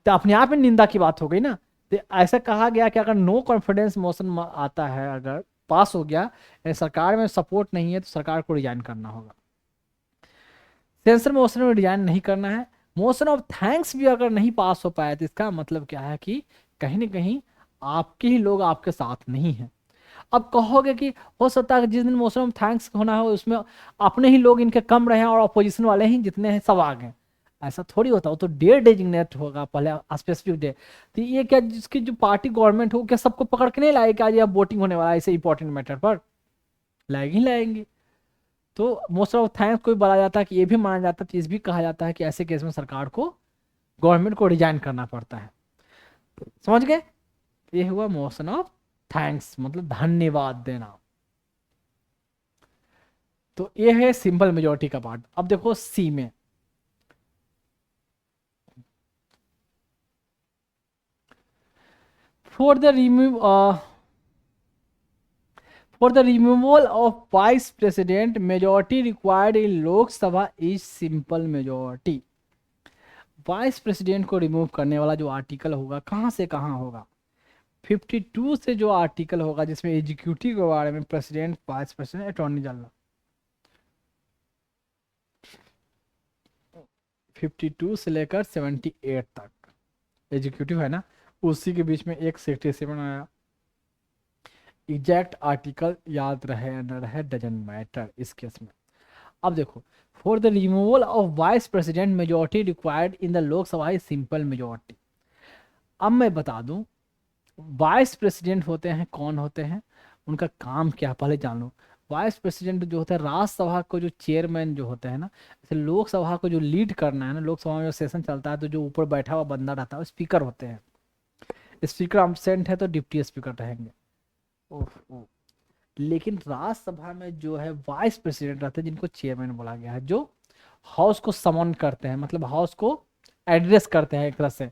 S1: तो अपने आप में निंदा की बात हो गई ना। तो ऐसा कहा गया कि अगर नो कॉन्फिडेंस मोशन आता है, अगर पास हो गया, यानी सरकार में सपोर्ट नहीं है, तो सरकार को रिजाइन करना होगा। सेंसर मोशन में रिजाइन नहीं करना है। मोशन ऑफ थैंक्स भी अगर नहीं पास हो पाया, तो इसका मतलब क्या है कि कहीं ना कहीं आपके ही लोग आपके साथ नहीं है। अब कहोगे कि हो सकता है कि जिस दिन मोशन ऑफ थैंक्स होना हो उसमें अपने ही लोग इनके कम रहे और अपोजिशन वाले ही जितने हैं सब आ गए, ऐसा थोड़ी होता हो, तो डे डेजिग्नेट होगा पहले, स्पेसिफिक डे। तो ये क्या, जिसकी जो पार्टी गवर्नमेंट हो, क्या सबको पकड़ के नहीं लाएगी आज अब वोटिंग होने वाला है ऐसे इंपॉर्टेंट मैटर पर, लाएगी ही लाएंगे। तो मोस्ट ऑफ थैंक्स को भी बोला जाता है कि ये भी माना जाता है, चीज भी कहा जाता है कि ऐसे केस में सरकार को, गवर्नमेंट को रिजाइन करना पड़ता है। समझ गए, ये हुआ मोशन ऑफ थैंक्स, मतलब धन्यवाद देना। तो ये है सिंपल मेजोरिटी का पार्ट। अब देखो सी में, for the remove for the removal of vice president, majority required in Lok Sabha is simple majority. Vice president को रिमूव करने वाला जो आर्टिकल होगा, कहाँ से कहाँ होगा, 52 से जो आर्टिकल होगा जिसमें एग्जीक्यूटिव के बारे में, president, vice president, attorney general, 52 से लेकर 78 तक एग्जीक्यूटिव है ना, उसी के बीच में एक 67 आया। एग्जैक्ट आर्टिकल याद रहे न रहे डजंट मैटर इस केस में। अब देखो, for the removal of vice president, majority required in the Lok Sabha is simple majority. अब मैं बता दूं, वाइस प्रेसिडेंट होते हैं, कौन होते हैं, उनका काम क्या, पहले जान लो। वाइस प्रेसिडेंट जो होता है, राज्यसभा को जो चेयरमैन जो होते हैं ना, जैसे लोकसभा को जो लीड करना है ना, लोकसभा में जो सेशन चलता है तो जो ऊपर बैठा हुआ बंदा रहता है वो स्पीकर होते हैं। स्पीकर एब्सेंट है तो डिप्टी स्पीकर रहेंगे। ओह, लेकिन राज्यसभा में जो है वाइस प्रेसिडेंट रहते हैं, जिनको चेयरमैन बोला गया है, जो हाउस को समन करते हैं, मतलब हाउस को एड्रेस करते हैं एक तरह से,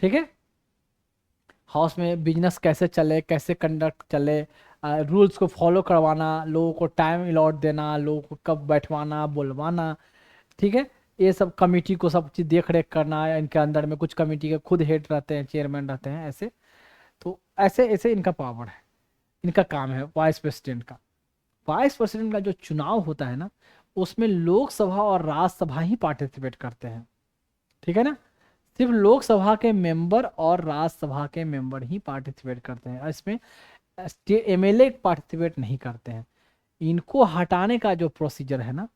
S1: ठीक है। हाउस में बिजनेस कैसे चले, कैसे कंडक्ट चले, रूल्स को फॉलो करवाना, लोगों को टाइम अलॉट देना, लोगों को कब बैठवाना बुलवाना, ठीक है। ये सब कमेटी को सब चीज़ देख रेख करना, इनके अंदर में कुछ कमेटी के खुद हेड रहते हैं, चेयरमैन रहते हैं ऐसे। तो ऐसे ऐसे इनका पावर है, इनका काम है वाइस प्रेसिडेंट का। वाइस प्रेसिडेंट का जो चुनाव होता है ना, उसमें लोकसभा और राज्यसभा ही पार्टिसिपेट करते हैं, ठीक है ना। सिर्फ लोकसभा के मेंबर और राज्यसभा के मेंबर ही पार्टिसिपेट करते हैं, इसमें एमएलए पार्टिसिपेट नहीं करते हैं। इनको हटाने का जो प्रोसीजर है ना,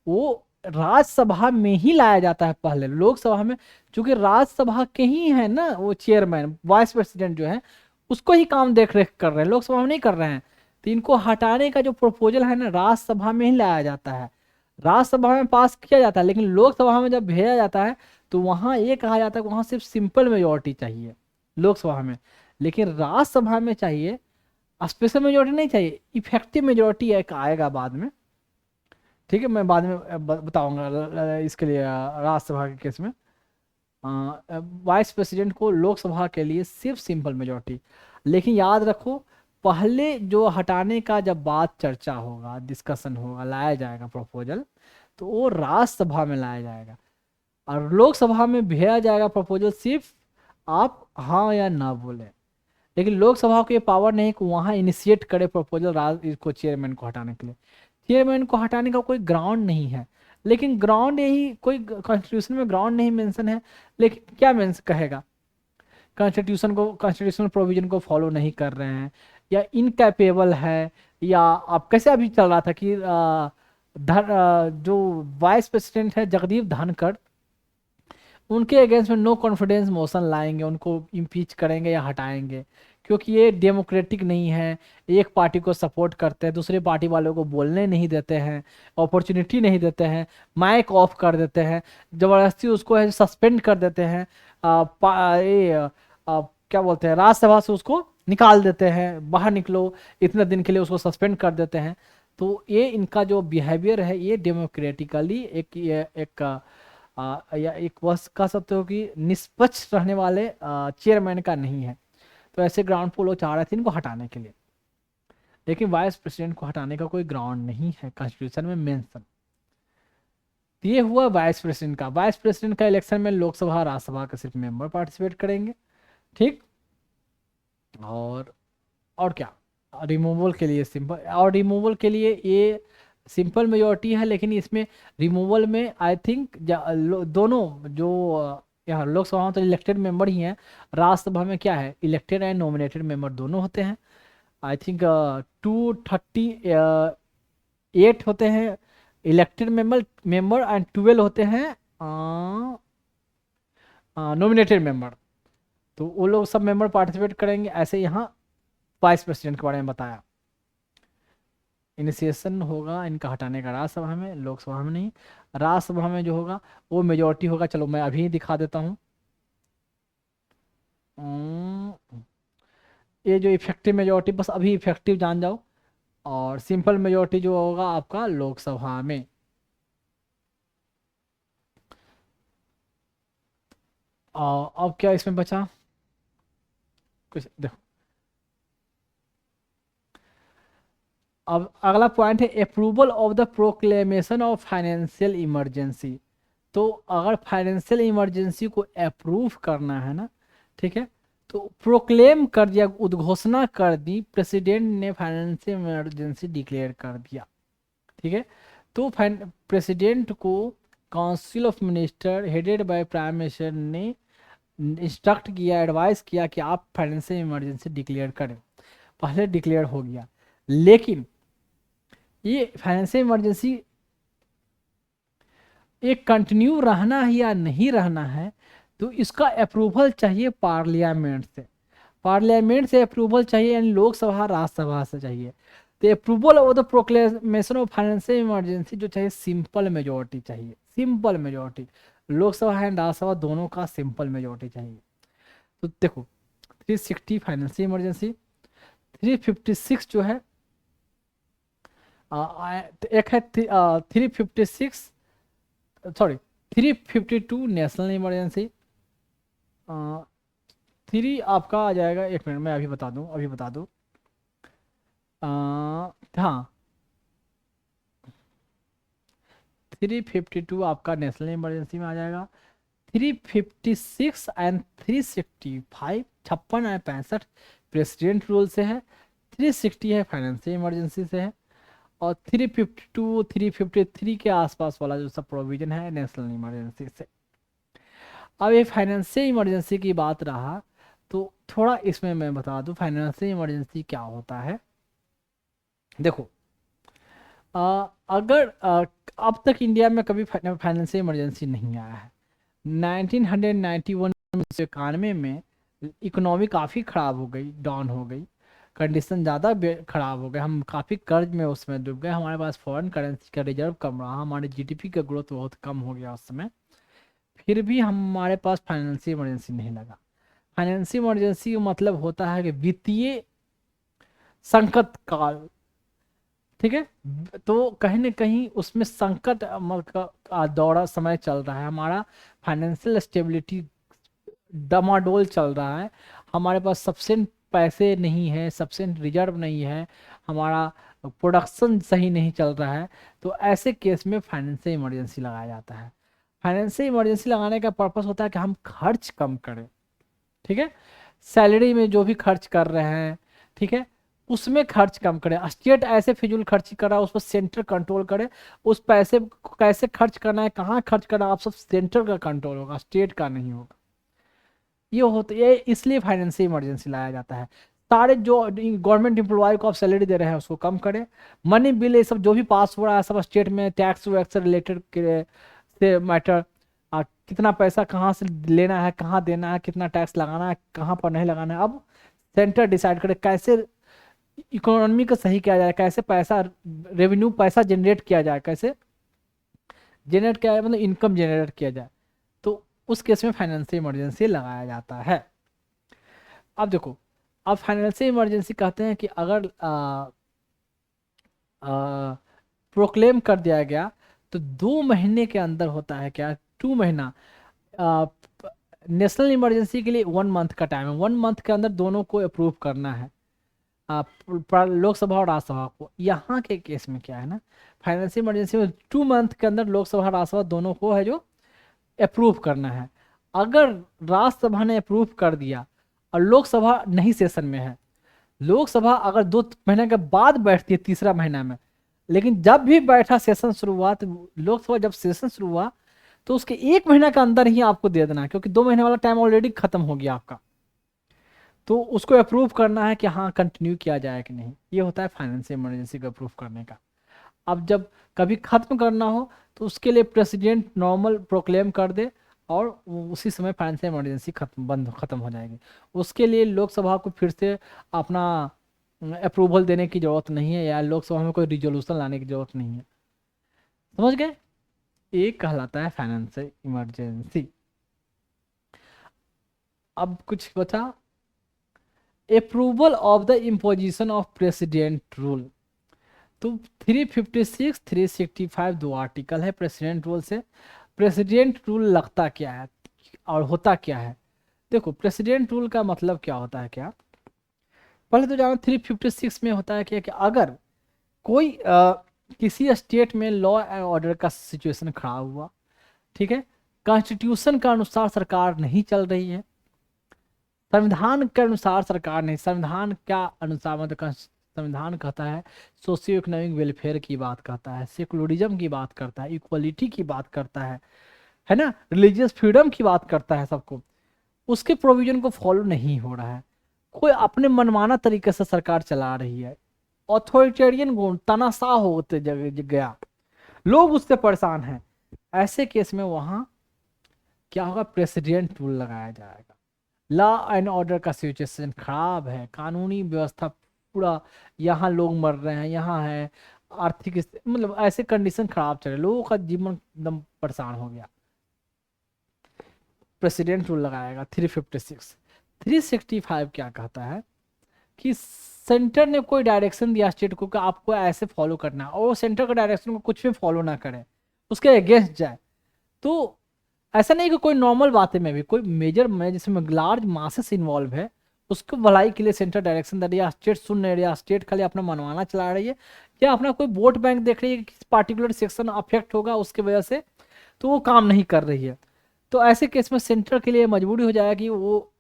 S1: वो राज्यसभा में ही लाया जाता है पहले, लोकसभा में चूंकि राज्यसभा के ही है ना वो चेयरमैन, वाइस प्रेसिडेंट जो है उसको ही काम देख रेख कर रहे हैं, लोकसभा में नहीं कर रहे हैं। तो इनको हटाने का जो प्रपोजल है ना, राज्यसभा में ही लाया जाता है, राज्यसभा में पास किया जाता है, लेकिन लोकसभा में जब भेजा जाता है तो वहां ये कहा जाता है कि वहां सिर्फ सिंपल मेजोरिटी चाहिए लोकसभा में, लेकिन राज्यसभा में चाहिए स्पेशल मेजोरिटी नहीं चाहिए, इफेक्टिव मेजोरिटी एक आएगा बाद में, ठीक है, मैं बाद में बताऊंगा इसके लिए राज्यसभा के केस में। वाइस प्रेसिडेंट को लोकसभा के लिए सिर्फ सिंपल मेजोरिटी, लेकिन याद रखो पहले जो हटाने का जब बात चर्चा होगा, डिस्कशन होगा, लाया जाएगा प्रपोजल, तो वो राज्यसभा में लाया जाएगा और लोकसभा में भेजा जाएगा प्रपोजल, सिर्फ आप हाँ या ना बोले। लेकिन लोकसभा को ये पावर नहीं कि वहाँ इनिशिएट करे प्रपोजल इसको चेयरमैन को हटाने के लिए। चेयरमैन को हटाने का कोई ग्राउंड नहीं है, लेकिन ग्राउंड यही कोई कॉन्स्टिट्यूशन में ग्राउंड नहीं मेंशन है, लेकिन क्या मेंशन कहेगा, कॉन्स्टिट्यूशनल प्रोविजन को फॉलो नहीं कर रहे हैं, या इनकैपेबल है, या आप कैसे अभी चल रहा था कि जो वाइस प्रेसिडेंट है जगदीप धनखड़, उनके अगेंस्ट में नो कॉन्फिडेंस मोशन लाएंगे, उनको इम्पीच करेंगे या हटाएंगे, क्योंकि ये डेमोक्रेटिक नहीं है। एक पार्टी को सपोर्ट करते हैं, दूसरे पार्टी वालों को बोलने नहीं देते हैं, अपॉर्चुनिटी नहीं देते हैं, माइक ऑफ कर देते हैं, ज़बरदस्ती उसको है सस्पेंड कर देते हैं, क्या बोलते हैं, राज्यसभा से उसको निकाल देते हैं, बाहर निकलो इतने दिन के लिए उसको सस्पेंड कर देते हैं। तो ये इनका जो बिहेवियर है ये डेमोक्रेटिकली या एक बस कह सकते हो कि निष्पक्ष रहने वाले चेयरमैन का नहीं है। तो ऐसे ग्राउंड पे लोग चाह रहे थे इनको हटाने के लिए, लेकिन वाइस प्रेसिडेंट को हटाने का कोई ग्राउंड नहीं है कॉन्स्टिट्यूशन में मेंशन। ये हुआ वाइस प्रेसिडेंट का। वाइस प्रेसिडेंट का इलेक्शन में लोकसभा राज्यसभा के सिर्फ मेंबर पार्टिसिपेट करेंगे, ठीक। और क्या, रिमूवल के लिए सिंपल, और रिमूवल के लिए ये सिंपल मेजोरिटी है, लेकिन इसमें रिमूवल में आई थिंक दोनों जो यहाँ लोकसभा में तो इलेक्टेड मेंबर ही हैं, राज्यसभा में क्या है, इलेक्टेड एंड नॉमिनेटेड मेंबर दोनों होते हैं। आई थिंक 238 होते हैं इलेक्टेड मेंबर एंड 12 होते हैं नॉमिनेटेड मेंबर। तो वो लोग सब मेंबर पार्टिसिपेट करेंगे। ऐसे यहाँ वाइस प्रेसिडेंट के बारे में बताया, इनिशिएशन होगा इनका हटाने का राज्यसभा में, लोकसभा में नहीं। राज्यसभा में जो होगा वो मेजोरिटी होगा। चलो मैं अभी दिखा देता हूँ। ये जो इफेक्टिव मेजोरिटी, बस अभी इफेक्टिव जान जाओ, और सिंपल मेजोरिटी जो होगा आपका लोकसभा में। अब क्या इसमें बचा कुछ, देखो अब अगला पॉइंट है approval of the proclamation of financial emergency. तो अगर फाइनेंशियल इमरजेंसी को अप्रूव करना है ना, ठीक है, तो प्रोक्लेम कर दिया, उद्घोषणा कर दी, प्रेसिडेंट ने फाइनेंशियल इमरजेंसी डिक्लेयर कर दिया, ठीक है। तो प्रेसिडेंट को council of minister headed by prime minister ने इंस्ट्रक्ट किया, एडवाइस किया कि आप फाइनेंशियल इमरजेंसी डिक्लेयर करें। पहले डिक्लेयर हो गया, लेकिन ये फाइनेंशियल इमरजेंसी एक कंटिन्यू रहना है या नहीं रहना है, तो इसका अप्रूवल चाहिए पार्लियामेंट से। पार्लियामेंट से अप्रूवल चाहिए, यानी लोकसभा राज्यसभा से चाहिए। तो approval of the proclamation of financial emergency जो चाहिए सिंपल मेजोरिटी चाहिए, simple majority. Lok Sabha and Rajya Sabha दोनों का सिंपल मेजोरिटी चाहिए। तो देखो 360 फाइनेंशियल इमरजेंसी, 356 जो है एक है 356, सॉरी 352 नेशनल इमरजेंसी। 3 आपका आ जाएगा, एक मिनट मैं अभी बता दूँ हाँ 352 आपका नेशनल इमरजेंसी में आ जाएगा। 356 एंड 365 56 एंड 65 प्रेसिडेंट रूल से है। 360 है फाइनेंशियल इमरजेंसी से है, और 352 353 के आसपास वाला जो सब प्रोविजन है नेशनल इमरजेंसी से। अब ये फाइनेंशियल इमरजेंसी की बात रहा, तो थोड़ा इसमें मैं बता दूं फाइनेंशियल इमरजेंसी क्या होता है। देखो अगर अब तक इंडिया में कभी फाइनेंशियल इमरजेंसी नहीं आया है। 1991 में इकोनॉमी काफ़ी ख़राब हो गई, डाउन हो गई, कंडीशन ज़्यादा ख़राब हो गए, हम काफ़ी कर्ज में उसमें डूब गए, हमारे पास फॉरेन करेंसी का रिजर्व कम रहा, हमारे जीडीपी का ग्रोथ बहुत कम हो गया उस समय। फिर भी हमारे पास फाइनेंशियल इमरजेंसी नहीं लगा। फाइनेंशियल इमरजेंसी मतलब होता है कि वित्तीय संकट काल, ठीक है। तो कहीं ना कहीं उसमें संकट का दौरा समय चल रहा है, हमारा फाइनेंशियल स्टेबिलिटी डमाडोल चल रहा है, हमारे पास सफिशिएंट पैसे नहीं है, सफिशिएंट रिजर्व नहीं है, हमारा प्रोडक्शन सही नहीं चल रहा है, तो ऐसे केस में फाइनेंशियल इमरजेंसी लगाया जाता है। फाइनेंशियल इमरजेंसी लगाने का पर्पस होता है कि हम खर्च कम करें, ठीक है, सैलरी में जो भी खर्च कर रहे हैं, ठीक है, उसमें खर्च कम करें। स्टेट ऐसे फिजूल खर्ची कर रहा है, उस पर सेंटर कंट्रोल करे, उस पैसे को कैसे खर्च करना है, कहाँ खर्च करना है, आप सब सेंटर का कंट्रोल होगा, स्टेट का नहीं होगा। ये होता ये इसलिए फाइनेंशियल इमरजेंसी लाया जाता है। सारे जो गवर्नमेंट एम्प्लॉय को आप सैलरी दे रहे हैं उसको कम करें, मनी बिल ये सब जो भी पास हो रहा है सब स्टेट में टैक्स वैक्स से रिलेटेड से मैटर, कितना पैसा कहाँ से लेना है, कहाँ देना है, कितना टैक्स लगाना है, कहाँ पर नहीं लगाना है, अब सेंटर डिसाइड करे कैसे इकोनॉमी को सही किया जाए, कैसे पैसा रेवेन्यू पैसा जनरेट किया जाए, कैसे जनरेट किया जाए, मतलब इनकम जनरेट किया जाए। तो उस केस में फाइनेंशियल इमरजेंसी लगाया जाता है। अब देखो, अब फाइनेंशियल इमरजेंसी कहते हैं कि अगर प्रोक्लेम कर दिया गया तो 2 महीने के अंदर होता है क्या, 2 महीना, नेशनल इमरजेंसी के लिए 1 मंथ का टाइम है, 1 मंथ के अंदर दोनों को अप्रूव करना है, लोकसभा और राज्यसभा को। यहाँ के केस में क्या है ना, फाइनेंशियल इमरजेंसी में 2 मंथ के अंदर लोकसभा राज्यसभा दोनों को है जो अप्रूव करना है। अगर राज्यसभा ने अप्रूव कर दिया और लोकसभा नहीं सेशन में है, लोकसभा अगर 2 महीने के बाद बैठती है तीसरा महीना में, लेकिन जब भी बैठा सेशन शुरू हुआ, तो लोकसभा जब सेशन शुरू हुआ तो उसके 1 महीना के अंदर ही आपको दे देना है, क्योंकि 2 महीने वाला टाइम ऑलरेडी खत्म हो गया आपका, तो उसको अप्रूव करना है कि हाँ कंटिन्यू किया जाए कि नहीं। ये होता है फाइनेंशियल इमरजेंसी को अप्रूव करने का। अब जब कभी खत्म करना हो तो उसके लिए प्रेसिडेंट नॉर्मल प्रोक्लेम कर दे और उसी समय फाइनेंशियल इमरजेंसी खत्म हो जाएगी। उसके लिए लोकसभा को फिर से अपना अप्रूवल देने की जरूरत नहीं है, या लोकसभा में कोई रिजोल्यूशन लाने की जरूरत नहीं है। समझ गए, ये कहलाता है फाइनेंशियल इमरजेंसी। अब कुछ बचा, approval of the imposition of president rule. तो 356 365 दो आर्टिकल है प्रेसिडेंट रूल से। प्रेसिडेंट रूल लगता क्या है और होता क्या है, देखो प्रेसिडेंट रूल का मतलब क्या होता है, क्या पहले तो जानो 356 में होता है क्या कि अगर कोई किसी स्टेट में लॉ एंड ऑर्डर का सिचुएशन खड़ा हुआ, ठीक है, कॉन्स्टिट्यूशन का अनुसार सरकार नहीं चल रही है, संविधान के अनुसार सरकार नहीं, संविधान क्या अनुसार मतलब संविधान कहता है सोशियो इकोनॉमिक वेलफेयर की बात करता है, सेकुलरिज्म की बात करता है, इक्वलिटी की बात करता है ना, रिलीजियस फ्रीडम की बात करता है सबको, उसके प्रोविजन को फॉलो नहीं हो रहा है, कोई अपने मनमाना तरीके से सरकार चला रही है, ऑथोरिटेरियन गुण तानाशाह होते गया, लोग उससे परेशान हैं, ऐसे केस में वहां क्या होगा, प्रेसिडेंट रूल लगाया जाएगा। लॉ एंड ऑर्डर का सिचुएशन खराब है, कानूनी व्यवस्था पूरा, यहाँ लोग मर रहे हैं, यहाँ है आर्थिक मतलब ऐसे कंडीशन खराब चल रहे, लोगों का जीवन एकदम परेशान हो गया, प्रेसिडेंट रूल लगाएगा। 356 365 क्या कहता है कि सेंटर ने कोई डायरेक्शन दिया स्टेट को कि आपको ऐसे फॉलो करना है, और वो सेंटर का डायरेक्शन को कुछ भी फॉलो ना करे, उसके अगेंस्ट जाए, तो ऐसा नहीं कि कोई नॉर्मल बातें में भी कोई मेजर में जिसमें लार्ज मासेस इन्वॉल्व है, उसको भलाई के लिए सेंटर डायरेक्शन दे रही है, स्टेट सुन नहीं रही है, स्टेट खाली अपना मनमाना चला रही है, या अपना कोई वोट बैंक देख रही है कि किस पार्टिकुलर सेक्शन अफेक्ट होगा उसके वजह से, तो वो काम नहीं कर रही है, तो ऐसे केस में सेंटर के लिए मजबूरी हो जाएगी कि वो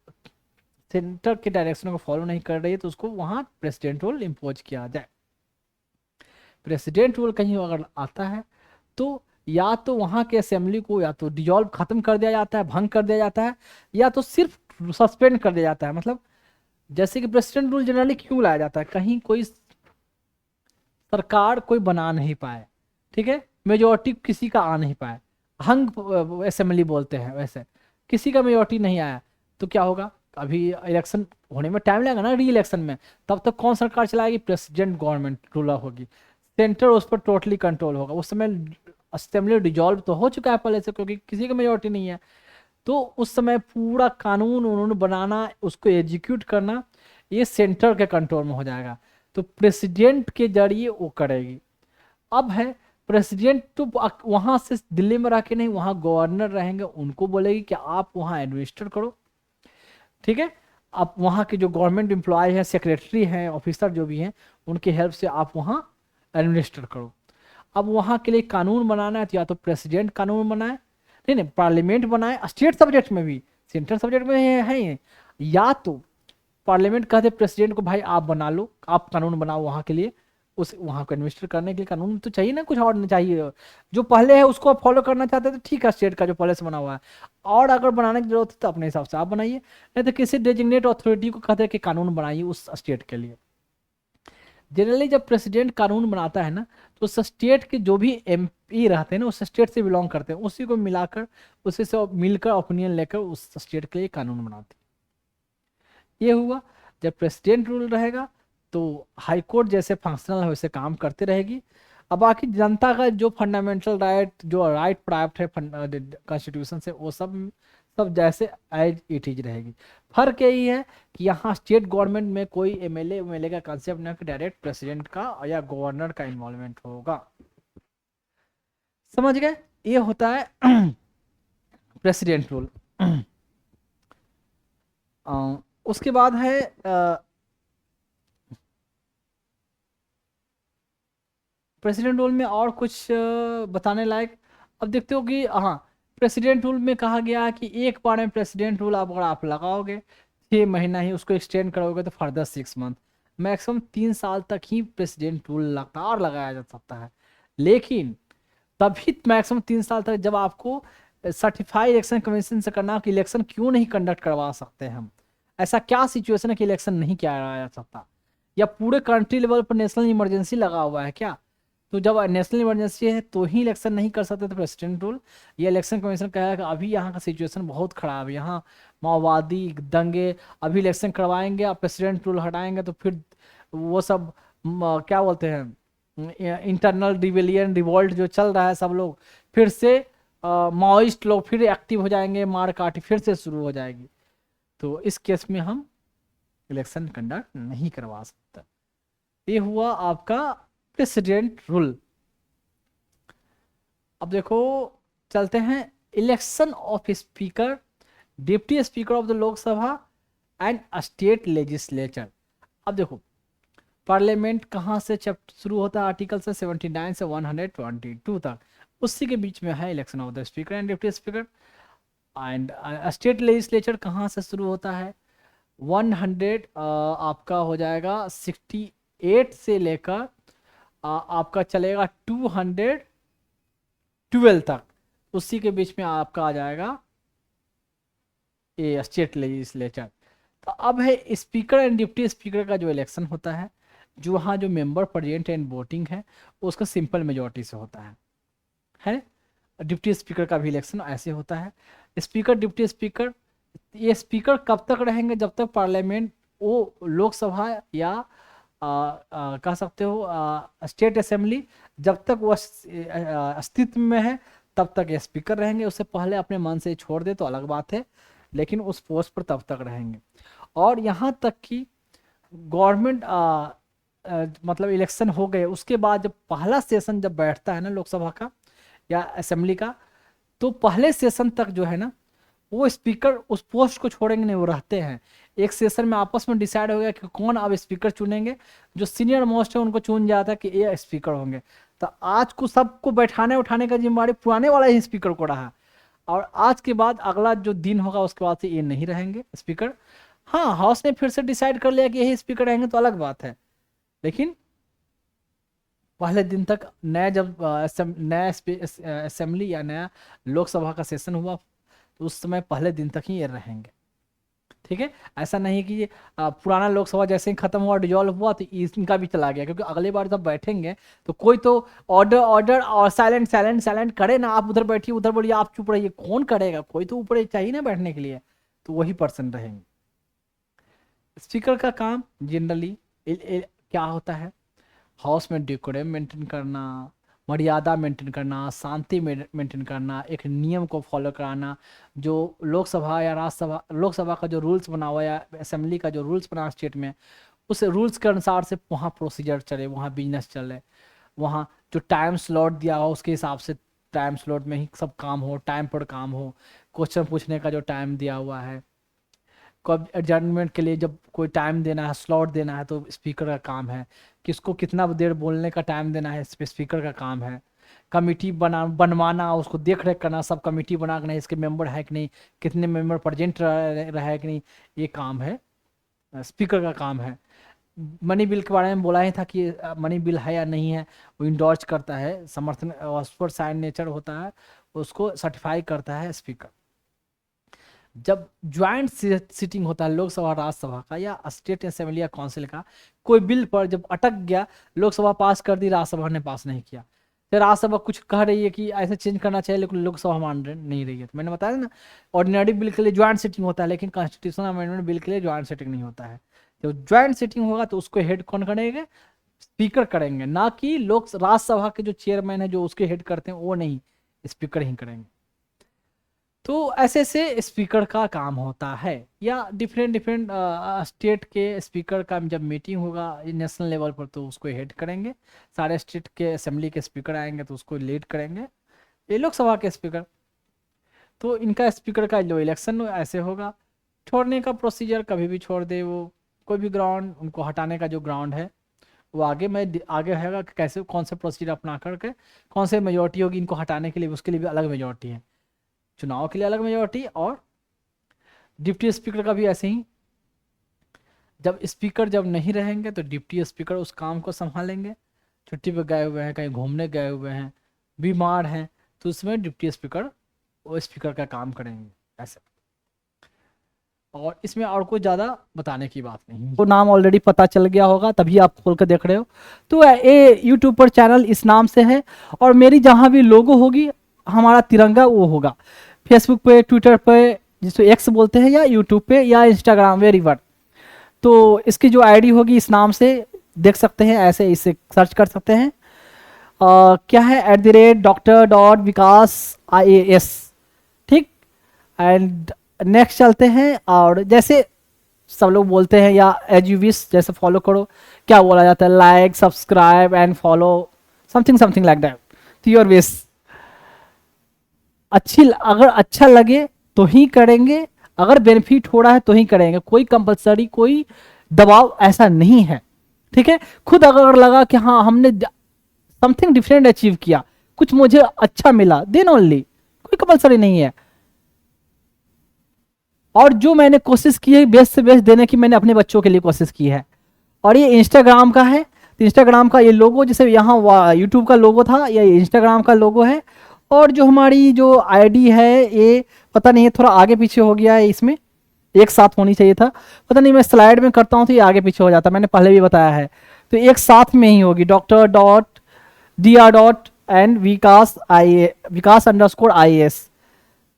S1: सेंटर के डायरेक्शन को फॉलो नहीं कर रही है, तो उसको वहां प्रेसिडेंट रूल इम्पोज किया जाए। प्रेसिडेंट रूल कहीं अगर आता है तो या तो वहां के असेंबली को या तो डिजॉल्व खत्म कर दिया जाता है, भंग कर दिया जाता है, या तो सिर्फ सस्पेंड कर दिया जाता है। मतलब जैसे कि प्रेसिडेंट रूल जनरली क्यों लाया जाता है, कहीं कोई सरकार कोई बना नहीं पाए, ठीक है, मेजोरिटी किसी का आ नहीं पाए, हंग असेंबली बोलते हैं, वैसे किसी का मेजोरिटी नहीं आया, तो क्या होगा, अभी इलेक्शन होने में टाइम लगेगा ना, री इलेक्शन में, तब तक कौन सरकार चलाएगी, प्रेसिडेंट गवर्नमेंट रूलर होगी, सेंटर उस पर टोटली कंट्रोल होगा। उस समय असेंबली डिजॉल्व तो हो चुका है पहले से, क्योंकि किसी का मेजोरिटी नहीं है, तो उस समय पूरा कानून उन्होंने बनाना, उसको एग्जीक्यूट करना, ये सेंटर के कंट्रोल में हो जाएगा। तो प्रेसिडेंट के जरिए वो करेगी। अब है प्रेसिडेंट तो वहां से दिल्ली में रह के नहीं, वहां गवर्नर रहेंगे, उनको बोलेगी कि आप वहां एडमिनिस्टर करो, ठीक है। आप वहाँ के जो गवर्नमेंट एम्प्लॉय हैं, सेक्रेटरी हैं, ऑफिसर जो भी हैं, उनकी हेल्प से आप वहाँ एडमिनिस्टर करो। अब वहाँ के लिए कानून बनाना है तो या तो प्रेसिडेंट कानून बनाए, नहीं नहीं पार्लियामेंट बनाए, स्टेट सब्जेक्ट में भी, सेंट्रल सब्जेक्ट में है ये, या तो पार्लियामेंट कहते प्रेसिडेंट को भाई आप बना लो, आप कानून बनाओ वहाँ के लिए, उस वहाँ को एडमिनिस्टर करने के लिए कानून तो चाहिए ना, कुछ और नहीं चाहिए। जो पहले है उसको आप फॉलो करना चाहते हैं तो ठीक है, स्टेट का जो पहले से बना हुआ है, और अगर बनाने की जरूरत है तो अपने हिसाब से आप बनाइए, नहीं तो किसी डेजिग्नेट अथॉरिटी को कहते हैं कि कानून बनाइए उस स्टेट के लिए। जनरली जब प्रेसिडेंट कानून बनाता है ना, तो उस स्टेट के जो भी एमपी रहते हैं ना, उस स्टेट से बिलोंग करते हैं, उसी को मिलाकर उसी से मिलकर ओपिनियन लेकर उस स्टेट के लिए कानून बनाते हैं। ये हुआ जब प्रेसिडेंट रूल रहेगा तो हाई कोर्ट जैसे फंक्शनल है वैसे काम करती रहेगी। अब बाकी जनता का जो फंडामेंटल राइट, जो राइट प्राप्त है कॉन्स्टिट्यूशन से, वो सब सब जैसे एज इट इज रहेगी। फर्क यही है कि यहाँ स्टेट गवर्नमेंट में कोई एमएलए का कंसेप्ट नहीं, डायरेक्ट प्रेसिडेंट का या गवर्नर का इन्वॉल्वमेंट होगा। समझ गए? ये होता है प्रेसिडेंट रूल। उसके बाद है प्रेसिडेंट रूल में और कुछ बताने लायक। अब देखते हो कि हाँ, प्रेसिडेंट रूल में कहा गया है कि एक बार में प्रेसिडेंट रूल अगर आप लगाओगे 6 महीना ही, उसको एक्सटेंड करोगे तो फर्दर 6 मंथ, मैक्सिमम 3 साल तक ही प्रेसिडेंट रूल लगातार लगाया जा सकता है। लेकिन तभी मैक्सिमम 3 साल तक जब आपको सर्टिफाइड इलेक्शन कमीशन से करना कि इलेक्शन क्यों नहीं कंडक्ट करवा सकते हम, ऐसा क्या सिचुएशन है कि इलेक्शन नहीं किया जा सकता, या पूरे कंट्री लेवल पर नेशनल इमरजेंसी लगा हुआ है क्या, तो जब नेशनल इमरजेंसी है तो ही इलेक्शन नहीं कर सकते, तो प्रेसिडेंट रूल या इलेक्शन कमीशन कहेगा कि अभी यहाँ का सिचुएशन बहुत खराब है, यहाँ माओवादी दंगे, अभी इलेक्शन करवाएंगे और प्रेसिडेंट रूल हटाएंगे तो फिर वो सब क्या बोलते हैं, इंटरनल रिवेलियन रिवॉल्ट जो चल रहा है, सब लोग फिर से माओइस्ट लोग फिर एक्टिव हो जाएंगे, मार काट फिर से शुरू हो जाएगी। तो इस केस में हम इलेक्शन कंडक्ट नहीं करवा सकते। ये हुआ आपका प्रेसिडेंट रूल। अब देखो चलते हैं election of speaker, deputy speaker of the Lok Sabha and state legislature. अब देखो पार्लियामेंट कहाँ से चैप्टर शुरू होता है, आर्टिकल से 79 से 122 तक, उसी के बीच में है election of the speaker and deputy speaker. And state legislature कहाँ से शुरू होता है, 100 आपका हो जाएगा 68 से लेकर आपका चलेगा 212 तक, उसी के बीच में आपका आ जाएगा ये स्टेट लेजिस्लेचर। तो अब है स्पीकर एंड डिप्टी स्पीकर का जो इलेक्शन होता है, जो वहाँ जो मेंबर प्रेजेंट एंड वोटिंग है उसका सिंपल मेजोरिटी से होता है। डिप्टी स्पीकर का भी इलेक्शन ऐसे होता है। स्पीकर डिप्टी स्पीकर, ये स्पीकर कब तक रहेंगे, जब तक पार्लियामेंट वो लोकसभा या कह सकते हो स्टेट असेंबली जब तक वो अस्तित्व में है तब तक ये स्पीकर रहेंगे। उससे पहले अपने मन से छोड़ दे तो अलग बात है, लेकिन उस पोस्ट पर तब तक रहेंगे। और यहाँ तक कि गवर्नमेंट मतलब इलेक्शन हो गए उसके बाद जब पहला सेशन जब बैठता है ना लोकसभा का या असेंबली का, तो पहले सेशन तक जो है ना वो स्पीकर उस पोस्ट को छोड़ेंगे नहीं, वो रहते हैं। एक सेशन में आपस में डिसाइड हो गया कि कौन अब स्पीकर चुनेंगे, जो सीनियर मोस्ट है उनको चुन जाता है कि ये स्पीकर होंगे। तो आज को सबको बैठाने उठाने का जिम्मेवारी पुराने वाला ही स्पीकर को रहा, और आज के बाद अगला जो दिन होगा उसके बाद से ये नहीं रहेंगे स्पीकर। हाँ, हाउस ने फिर से डिसाइड कर लिया कि यही स्पीकर रहेंगे तो अलग बात है, लेकिन पहले दिन तक नया जब नया असेंबली या नया लोकसभा का सेशन हुआ तो उस समय पहले दिन तक ही ये रहेंगे। ठीक है, ऐसा नहीं कि पुराना लोकसभा जैसे ही खत्म हुआ डिजॉल्व हुआ तो इनका भी चला गया, क्योंकि अगली बार जब बैठेंगे तो कोई तो ऑर्डर ऑर्डर और साइलेंट साइलेंट साइलेंट करे ना, आप उधर बैठिए उधर बोलिए आप चुप रहिए, कौन करेगा, कोई तो ऊपर चाहिए ना बैठने के लिए, तो वही पर्सन रहेंगे। स्पीकर का काम जनरली क्या होता है, हाउस में डेकोरम मेंटेन करना, मर्यादा मेंटेन करना, शांति मेंटेन करना, एक नियम को फॉलो कराना, जो लोकसभा या राज्यसभा, लोकसभा का जो रूल्स बना हुआ या असेंबली का जो रूल्स बना स्टेट में उस रूल्स के अनुसार से वहाँ प्रोसीजर चले, वहाँ बिजनेस चले, वहाँ जो टाइम स्लॉट दिया हो उसके हिसाब से टाइम स्लॉट में ही सब काम हो, टाइम पर काम हो, क्वेश्चन पूछने का जो टाइम दिया हुआ है, कब एडजर्नमेंट के लिए जब कोई टाइम देना है, स्लॉट देना है, तो स्पीकर का काम है, किसको कितना देर बोलने का टाइम देना है, स्पीकर का काम है, कमेटी बनवाना, उसको देख रेख करना, सब कमेटी बना के इसके मेंबर है कि नहीं, कितने मेंबर प्रेजेंट रहे कि नहीं, ये काम है, स्पीकर का काम है। मनी बिल के बारे में बोला ही था कि मनी बिल है या नहीं है, वो इंडोर्स करता है, समर्थन उस पर साइन नेचर होता है, उसको सर्टिफाई करता है स्पीकर। जब ज्वाइंट सीटिंग होता है लोकसभा राज्यसभा का या स्टेट असेंबली या काउंसिल का, कोई बिल पर जब अटक गया, लोकसभा पास कर दी, राज्यसभा ने पास नहीं किया, फिर राज्यसभा कुछ कह रही है कि ऐसे चेंज करना चाहिए, लेकिन लोकसभा मान नहीं रही है, तो मैंने बताया ना, ऑर्डिनरी बिल के लिए ज्वाइंट सीटिंग होता है, लेकिन कॉन्स्टिट्यूशनल अमेंडमेंट बिल के लिए ज्वाइंट सीटिंग नहीं होता है। जब ज्वाइंट सीटिंग होगा तो उसको हेड कौन करेंगे, स्पीकर करेंगे, ना कि लोक राज्यसभा के जो चेयरमैन है जो उसके हेड करते हैं वो नहीं, स्पीकर ही करेंगे। तो ऐसे से स्पीकर का काम होता है। या डिफरेंट डिफरेंट स्टेट के स्पीकर का जब मीटिंग होगा नेशनल लेवल पर तो उसको हेड करेंगे, सारे स्टेट के असेंबली के स्पीकर आएंगे तो उसको लीड करेंगे, ये लोकसभा के स्पीकर। तो इनका स्पीकर का जो इलेक्शन ऐसे होगा, छोड़ने का प्रोसीजर कभी भी छोड़ दे वो, कोई भी ग्राउंड उनको हटाने का जो ग्राउंड है वो आगे हैगा कि कैसे कौन से प्रोसीजर अपना करके कौन से मेजोरिटी होगी इनको हटाने के लिए, उसके लिए भी अलग मेजोरिटी है, चुनाव के लिए अलग मेजोरिटी, और डिप्टी स्पीकर का भी ऐसे ही, जब स्पीकर जब नहीं रहेंगे तो डिप्टी स्पीकर उस काम को संभालेंगे, छुट्टी पर गए हुए हैं, कहीं घूमने गए हुए हैं, बीमार हैं, तो उसमें डिप्टी स्पीकर वो स्पीकर का काम करेंगे ऐसे। और इसमें और कुछ ज़्यादा बताने की बात नहीं, वो नाम ऑलरेडी पता चल गया होगा तभी आप खोल कर देख रहे हो। तो ये यूट्यूब पर चैनल इस नाम से है, और मेरी जहाँ भी लोगो होगी हमारा तिरंगा वो होगा, फेसबुक पे, ट्विटर पे जिसको एक्स बोलते हैं, या यूट्यूब पे या इंस्टाग्राम वेरीवर, तो इसकी जो आईडी होगी इस नाम से देख सकते हैं, ऐसे इसे सर्च कर सकते हैं। क्या है @Dr.Vikas IAS, ठीक। एंड नेक्स्ट चलते हैं, और जैसे सब लोग बोलते हैं या एज यू विश जैसे फॉलो करो, क्या बोला जाता है, like subscribe and follow, something like that, तो योर विश। अगर अच्छा लगे तो ही करेंगे, अगर बेनिफिट हो रहा है तो ही करेंगे, कोई कंपलसरी कोई दबाव ऐसा नहीं है, ठीक है। खुद अगर लगा कि हाँ हमने समथिंग डिफरेंट अचीव किया, कुछ मुझे अच्छा मिला, देन ओनली, कोई कंपलसरी नहीं है। और जो मैंने कोशिश की है बेस्ट से बेस्ट देने की, मैंने अपने बच्चों के लिए कोशिश की है। और ये इंस्टाग्राम का है, तो इंस्टाग्राम का ये लोगो, जैसे यहाँ यूट्यूब का लोगो था, ये इंस्टाग्राम का लोगो है। और जो हमारी जो आईडी है ये पता नहीं है, थोड़ा आगे पीछे हो गया है, इसमें एक साथ होनी चाहिए था, पता नहीं मैं स्लाइड में करता हूँ तो ये आगे पीछे हो जाता है, मैंने पहले भी बताया है, तो एक साथ में ही होगी, Dr.Vikas_IAS,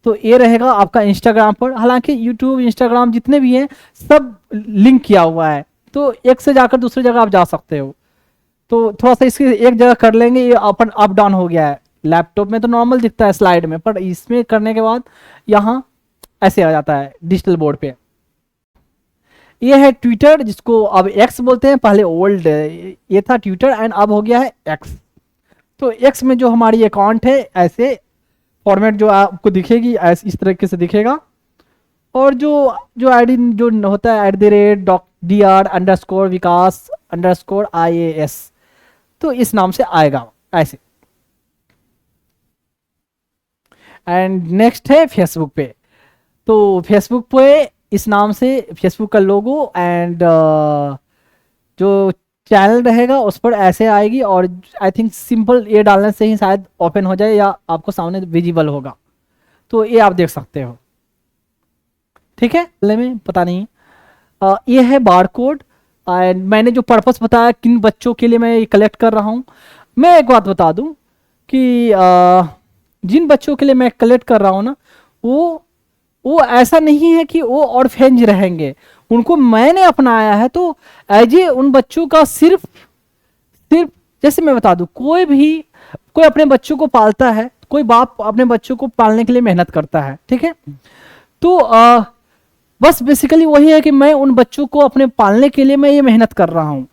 S1: तो ये रहेगा आपका इंस्टाग्राम पर। हालांकि यूट्यूब इंस्टाग्राम जितने भी हैं सब लिंक किया हुआ है, तो एक से जाकर दूसरी जगह आप जा सकते हो। तो थोड़ा सा इसकी एक जगह कर लेंगे, ये अपन अप डाउन हो गया है, लैपटॉप में तो नॉर्मल दिखता है स्लाइड में, पर इसमें करने के बाद यहाँ ऐसे आ जाता है डिजिटल बोर्ड पे। ये है ट्विटर, जिसको अब एक्स बोलते हैं, पहले ओल्ड ये था ट्विटर एंड अब हो गया है एक्स। तो एक्स में जो हमारी अकाउंट है ऐसे फॉर्मेट जो आपको दिखेगी ऐसे इस तरीके से दिखेगा, और जो आईडी जो होता है @Dr.Vikas_IAS, तो इस नाम से आएगा ऐसे। एंड नेक्स्ट है फेसबुक पे, तो फेसबुक पे इस नाम से फेसबुक का लोगो एंड जो चैनल रहेगा उस पर ऐसे आएगी, और आई थिंक सिंपल ये डालने से ही शायद ओपन हो जाए या आपको सामने विजिबल होगा, तो ये आप देख सकते हो, ठीक है। में पता नहीं ये है बारकोड, एंड मैंने जो पर्पस बताया किन बच्चों के लिए मैं ये कलेक्ट कर रहा हूँ, मैं एक बात बता दूं कि जिन बच्चों के लिए मैं कलेक्ट कर रहा हूँ ना, वो ऐसा नहीं है कि वो ऑर्फेंज रहेंगे, उनको मैंने अपनाया है, तो एज ए उन बच्चों का सिर्फ जैसे मैं बता दूं, कोई अपने बच्चों को पालता है, कोई बाप अपने बच्चों को पालने के लिए मेहनत करता है, ठीक है। तो बस बेसिकली वही है कि मैं उन बच्चों को अपने पालने के लिए मैं ये मेहनत कर रहा हूँ।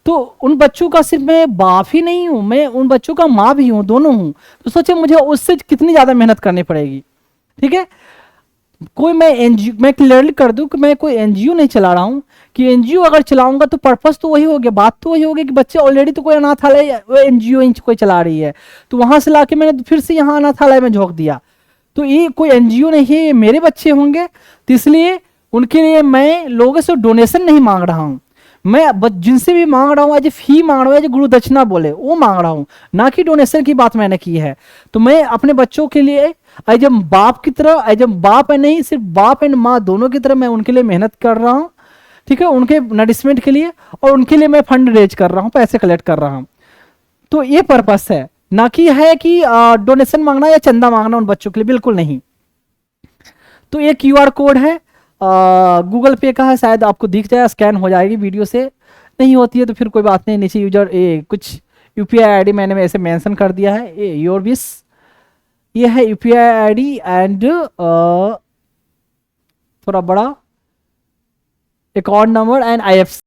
S1: तो उन बच्चों का सिर्फ मैं बाप ही नहीं हूँ, मैं उन बच्चों का माँ भी हूँ, दोनों हूँ। तो सोचिए मुझे उससे कितनी ज़्यादा मेहनत करनी पड़ेगी। ठीक है, कोई मैं एनजीओ, मैं क्लियरली कर दूं कि मैं कोई एनजीओ नहीं चला रहा हूं। कि एनजीओ अगर चलाऊंगा तो पर्पस तो वही हो गया, बात तो वही होगी कि बच्चे ऑलरेडी तो कोई अनाथालय एनजीओ कोई चला रही है, तो वहां से लाके मैंने फिर से यहाँ अनाथालय में झोंक दिया। तो ये कोई एनजीओ नहीं है, ये मेरे बच्चे होंगे। तो इसलिए उनके लिए मैं लोगों से डोनेशन नहीं मांग रहा हूँ। मैं जिनसे भी मांग रहा हूँ एज फी मांग रहा हूँ, एज गुरु दक्षिणा बोले वो मांग रहा हूँ, ना कि डोनेशन की बात मैंने की है। तो मैं अपने बच्चों के लिए एज बाप की तरह, एज बाप है नहीं, सिर्फ बाप एंड माँ दोनों की तरह मैं उनके लिए मेहनत कर रहा हूँ। ठीक है, उनके नरिशमेंट के लिए, और उनके लिए मैं फंड रेज कर रहा हूँ, पैसे कलेक्ट कर रहा हूँ। तो ये पर्पस है, ना कि है कि डोनेशन मांगना या चंदा मांगना उन बच्चों के लिए, बिल्कुल नहीं। तो ये क्यूआर कोड है, गूगल पे का है, शायद आपको दिख जाए, स्कैन हो जाएगी वीडियो से। नहीं होती है तो फिर कोई बात नहीं, नीचे यूजर कुछ यूपीआई आईडी मैंने ऐसे मेंशन कर दिया है, ये योर विश, ये है यूपीआई आईडी एंड थोड़ा बड़ा अकाउंट नंबर एंड आईएफएससी